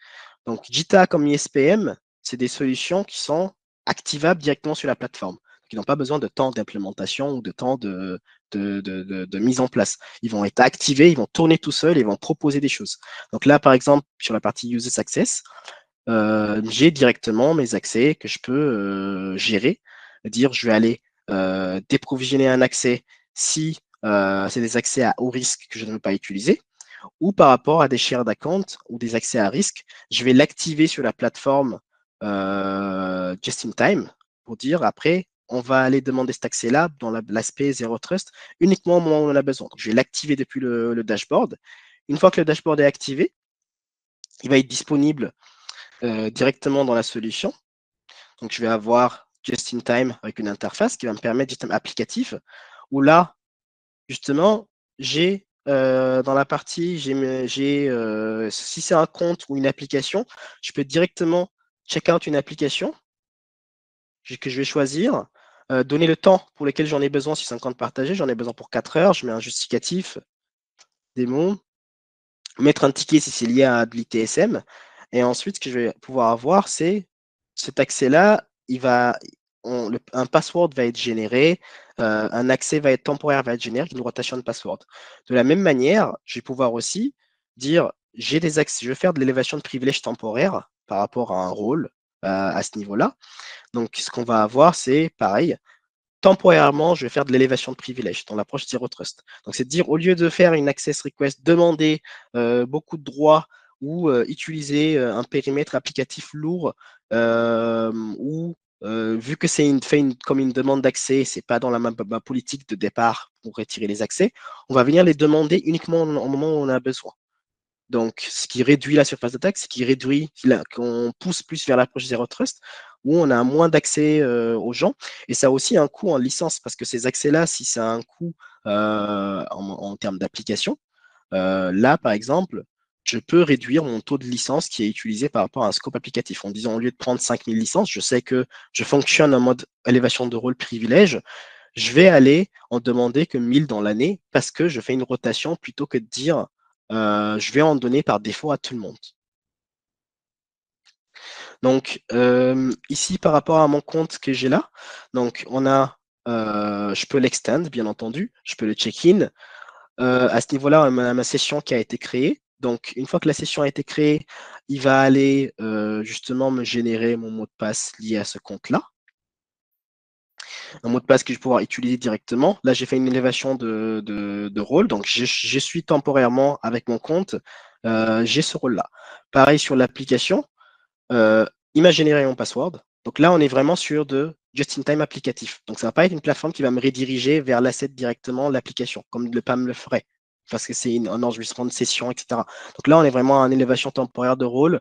Donc, JITA comme ISPM, c'est des solutions qui sont activables directement sur la plateforme, qui n'ont pas besoin de temps d'implémentation ou de temps de mise en place. Ils vont être activés, ils vont tourner tout seuls, ils vont proposer des choses. Donc là, par exemple, sur la partie User Access, j'ai directement mes accès que je peux gérer, dire je vais aller déprovisionner un accès si c'est des accès à haut risque que je ne veux pas utiliser, ou par rapport à des shared accounts ou des accès à risque, je vais l'activer sur la plateforme just in time pour dire après, on va aller demander cet accès-là dans l'aspect Zero Trust uniquement au moment où on en a besoin. Donc, je vais l'activer depuis le dashboard. Une fois que le dashboard est activé, il va être disponible directement dans la solution. Donc, je vais avoir just in time avec une interface qui va me permettre, just in time applicatif, où là, justement, j'ai dans la partie, si c'est un compte ou une application, je peux directement check out une application que je vais choisir, donner le temps pour lequel j'en ai besoin, si c'est un compte partagé, j'en ai besoin pour 4 heures, je mets un justificatif, démon, mettre un ticket si c'est lié à de l'ITSM, et ensuite, ce que je vais pouvoir avoir, c'est cet accès-là, un password va être généré, un accès va être temporaire, va être généré, une rotation de password. De la même manière, je vais pouvoir aussi dire, j'ai des accès, je vais faire de l'élévation de privilèges temporaire par rapport à un rôle à ce niveau-là. Donc, ce qu'on va avoir, c'est pareil, temporairement, je vais faire de l'élévation de privilèges dans l'approche Zero Trust. Donc, c'est de dire, au lieu de faire une access request, demander beaucoup de droits ou utiliser un périmètre applicatif lourd ou vu que c'est comme une demande d'accès, c'est pas dans ma politique de départ pour retirer les accès, on va venir les demander uniquement au moment où on a besoin. Donc, ce qui réduit la surface d'attaque, ce qui réduit, qu'on pousse plus vers l'approche Zero Trust, où on a moins d'accès aux gens. Et ça a aussi un coût en licence, parce que ces accès-là, si ça a un coût en termes d'application, là, par exemple, je peux réduire mon taux de licence qui est utilisé par rapport à un scope applicatif. En disant, au lieu de prendre 5000 licences, je sais que je fonctionne en mode élévation de rôle privilège. Je vais aller en demander que 1000 dans l'année parce que je fais une rotation plutôt que de dire je vais en donner par défaut à tout le monde. Donc, ici, par rapport à mon compte que j'ai là, donc on a, je peux l'extend, bien entendu, je peux le check-in. À ce niveau-là, on a ma session qui a été créée. Donc, une fois que la session a été créée, il va aller justement me générer mon mot de passe lié à ce compte-là. Un mot de passe que je vais pouvoir utiliser directement. Là, j'ai fait une élévation de rôle, donc je suis temporairement avec mon compte, j'ai ce rôle-là. Pareil sur l'application, il m'a généré mon password. Donc là, on est vraiment sur de just-in-time applicatif. Donc ça ne va pas être une plateforme qui va me rediriger vers l'asset directement, l'application, comme le PAM le ferait, parce que c'est un enregistrement de session, etc. Donc là, on est vraiment en élévation temporaire de rôle,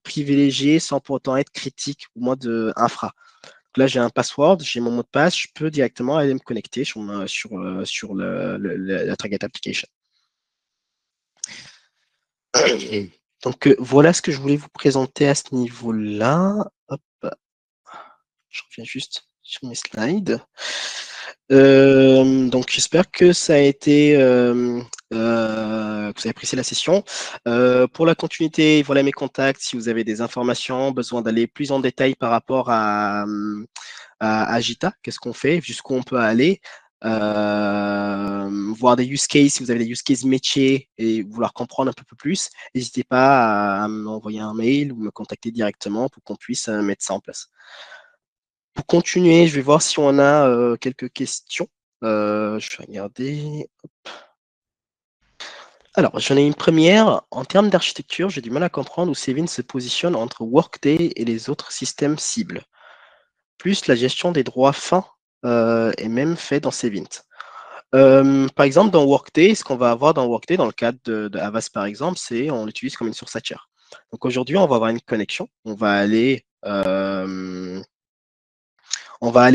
privilégié sans pour autant être critique au mode infra. Là, j'ai un password, j'ai mon mot de passe, je peux directement aller me connecter sur la Target Application. Donc, voilà ce que je voulais vous présenter à ce niveau-là. Hop, je reviens juste sur mes slides. Donc, j'espère que ça a été, que vous avez apprécié la session. Pour la continuité, voilà mes contacts. Si vous avez des informations, besoin d'aller plus en détail par rapport à Agita, qu'est-ce qu'on fait, jusqu'où on peut aller, voir des use cases, si vous avez des use cases métiers et vouloir comprendre un peu plus, n'hésitez pas à m'envoyer un mail ou me contacter directement pour qu'on puisse mettre ça en place. Pour continuer, je vais voir si on a quelques questions. Je vais regarder. Alors, j'en ai une première. En termes d'architecture, j'ai du mal à comprendre où Cvin se positionne entre Workday et les autres systèmes cibles. Plus la gestion des droits fins est même fait dans Cvint. Par exemple, dans Workday, ce qu'on va avoir dans Workday, dans le cadre de Avast par exemple, c'est on l'utilise comme une source hatcher. Donc aujourd'hui, on va avoir une connexion. On va aller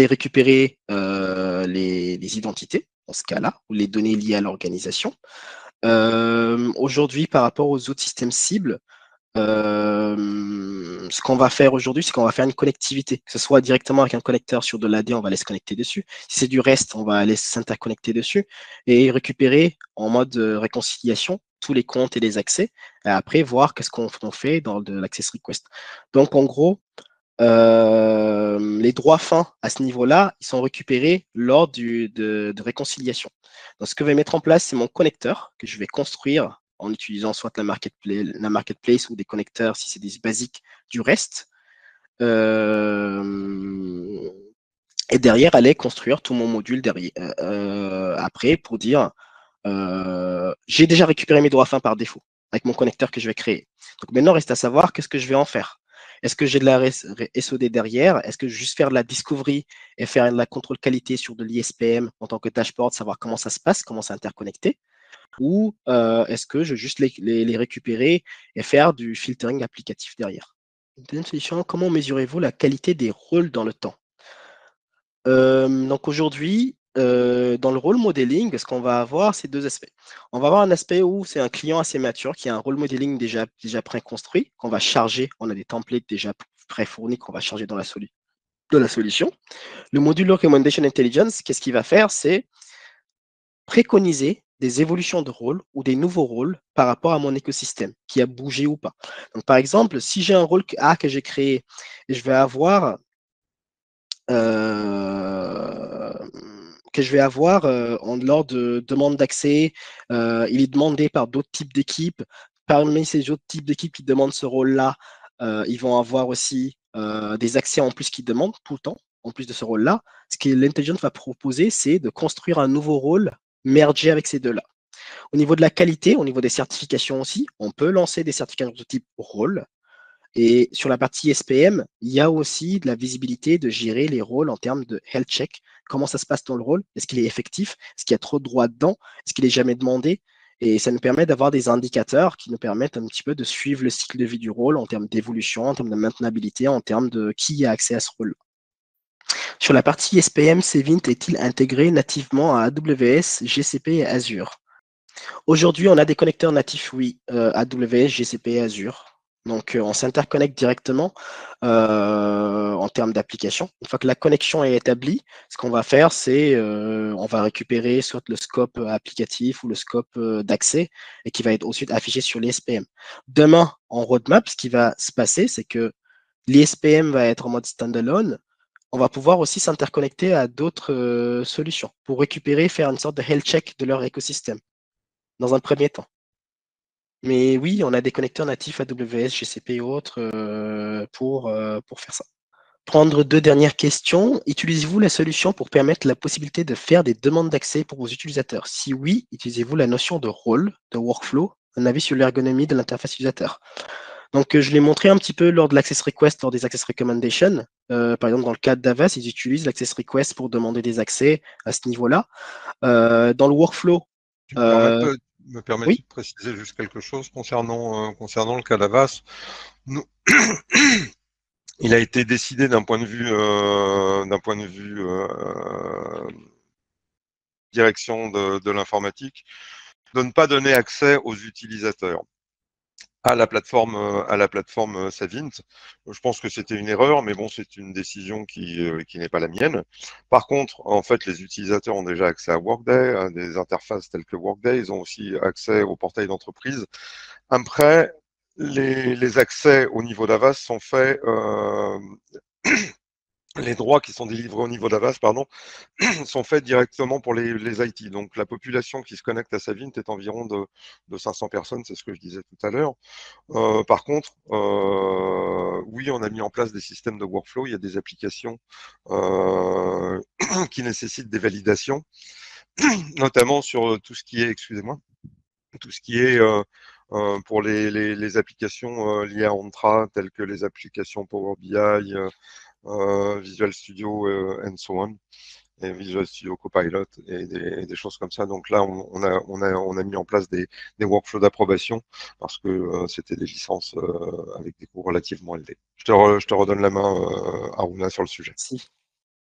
récupérer les identités, dans ce cas-là, ou les données liées à l'organisation. Aujourd'hui, par rapport aux autres systèmes cibles, ce qu'on va faire aujourd'hui, c'est qu'on va faire une connectivité, que ce soit directement avec un connecteur sur de l'AD, on va aller se connecter dessus. Si c'est du REST, on va aller s'interconnecter dessus et récupérer en mode réconciliation tous les comptes et les accès, et après voir qu'est-ce qu'on fait dans de l'access request. Donc en gros, les droits fins à ce niveau-là, ils sont récupérés lors de réconciliation. Donc, ce que je vais mettre en place, c'est mon connecteur que je vais construire en utilisant soit la marketplace ou des connecteurs si c'est des basiques du REST. Et derrière, aller construire tout mon module derrière, après pour dire j'ai déjà récupéré mes droits fins par défaut avec mon connecteur que je vais créer. Donc maintenant, reste à savoir qu'est-ce que je vais en faire. Est-ce que j'ai de la SOD derrière? Est-ce que je vais juste faire de la discovery et faire de la contrôle qualité sur de l'ISPM en tant que dashboard, savoir comment ça se passe, comment c'est interconnecté? Ou est-ce que je vais juste les récupérer et faire du filtering applicatif derrière? Une deuxième solution, comment mesurez-vous la qualité des rôles dans le temps? Donc aujourd'hui, dans le role modeling, ce qu'on va avoir, c'est deux aspects. On va avoir un aspect où c'est un client assez mature qui a un role modeling déjà préconstruit, qu'on va charger. On a des templates déjà préfournis qu'on va charger dans de la solution. Le module Recommendation Intelligence, qu'est-ce qu'il va faire? C'est préconiser des évolutions de rôle ou des nouveaux rôles par rapport à mon écosystème, qui a bougé ou pas. Donc, par exemple, si j'ai un rôle A que j'ai créé, et je vais avoir euh, lors de demande d'accès. Il est demandé par d'autres types d'équipes. Parmi ces autres types d'équipes qui demandent ce rôle-là, ils vont avoir aussi des accès en plus qui demandent tout le temps, en plus de ce rôle-là. Ce que l'intelligence va proposer, c'est de construire un nouveau rôle mergé avec ces deux-là. Au niveau de la qualité, au niveau des certifications aussi, on peut lancer des certifications de type rôle. Et sur la partie SPM, il y a aussi de la visibilité de gérer les rôles en termes de health check. Comment ça se passe dans le rôle? Est-ce qu'il est effectif? Est-ce qu'il y a trop de droits dedans? Est-ce qu'il est jamais demandé? Et ça nous permet d'avoir des indicateurs qui nous permettent un petit peu de suivre le cycle de vie du rôle en termes d'évolution, en termes de maintenabilité, en termes de qui a accès à ce rôle. Sur la partie SPM, Cvint est-il intégré nativement à AWS, GCP et Azure? Aujourd'hui, on a des connecteurs natifs, oui, AWS, GCP et Azure. Donc, on s'interconnecte directement en termes d'application. Une fois que la connexion est établie, ce qu'on va faire, c'est on va récupérer soit le scope applicatif ou le scope d'accès et qui va être ensuite affiché sur l'ISPM. Demain, en roadmap, ce qui va se passer, c'est que l'ISPM va être en mode standalone. On va pouvoir aussi s'interconnecter à d'autres solutions pour récupérer, faire une sorte de health check de leur écosystème dans un premier temps. Mais oui, on a des connecteurs natifs AWS, GCP et autres pour faire ça. Prendre deux dernières questions. Utilisez-vous la solution pour permettre la possibilité de faire des demandes d'accès pour vos utilisateurs? Si oui, utilisez-vous la notion de rôle, de workflow? Un avis sur l'ergonomie de l'interface utilisateur. Donc, je l'ai montré un petit peu lors de l'access request, lors des access recommendations. Par exemple, dans le cadre d'Avast, ils utilisent l'access request pour demander des accès à ce niveau-là. Dans le workflow, Tu euh, me permets-tu oui, de préciser juste quelque chose concernant le cas d'Avast? Nous, il a été décidé d'un point de vue direction de l'informatique de ne pas donner accès aux utilisateurs. à la plateforme Savint. Je pense que c'était une erreur, mais bon, c'est une décision qui n'est pas la mienne. Par contre, en fait, les utilisateurs ont déjà accès à Workday, à des interfaces telles que Workday. Ils ont aussi accès au portail d'entreprise. Après, les accès au niveau d'Avast sont faits, les droits qui sont délivrés au niveau d'Avast, pardon, sont faits directement pour les IT. Donc la population qui se connecte à Savint est environ de 500 personnes, c'est ce que je disais tout à l'heure. Par contre, oui, on a mis en place des systèmes de workflow. Il y a des applications qui nécessitent des validations, notamment sur tout ce qui est, excusez-moi, tout ce qui est pour les applications liées à Entra, telles que les applications Power BI, Visual Studio and so on, et Visual Studio Copilot et des choses comme ça. Donc là, on a mis en place des workflows d'approbation parce que c'était des licences avec des coûts relativement élevés. Je te redonne la main, Aruna, sur le sujet. Si.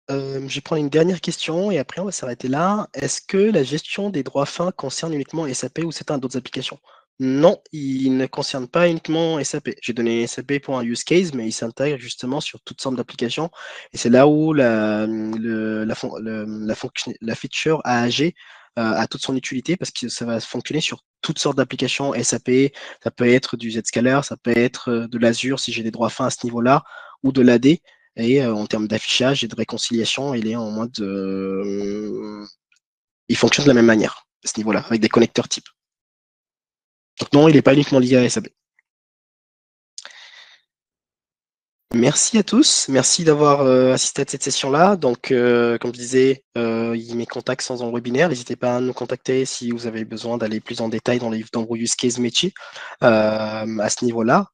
Je vais prendre une dernière question et après on va s'arrêter là. Est-ce que la gestion des droits fins concerne uniquement SAP ou c'est un d'autres applications? Non, il ne concerne pas uniquement SAP. J'ai donné SAP pour un use case, mais il s'intègre justement sur toutes sortes d'applications. Et c'est là où la feature AAG a toute son utilité parce que ça va fonctionner sur toutes sortes d'applications SAP. Ça peut être du Zscaler, ça peut être de l'Azure si j'ai des droits fins à ce niveau-là, ou de l'AD. Et en termes d'affichage et de réconciliation, il est en mode. Il fonctionne de la même manière à ce niveau-là, avec des connecteurs type. Donc non, il n'est pas uniquement lié à SAP. Merci à tous. Merci d'avoir assisté à cette session-là. Donc, comme je disais, mes contacts sont en webinaire. N'hésitez pas à nous contacter si vous avez besoin d'aller plus en détail dans vos use case métiers à ce niveau-là.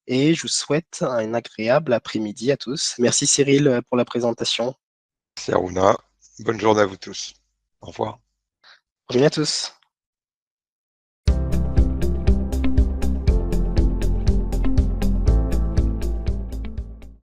Et je vous souhaite un agréable après-midi à tous. Merci Cyril pour la présentation. C'est Aruna. Bonne journée à vous tous. Au revoir. Bonne journée à tous.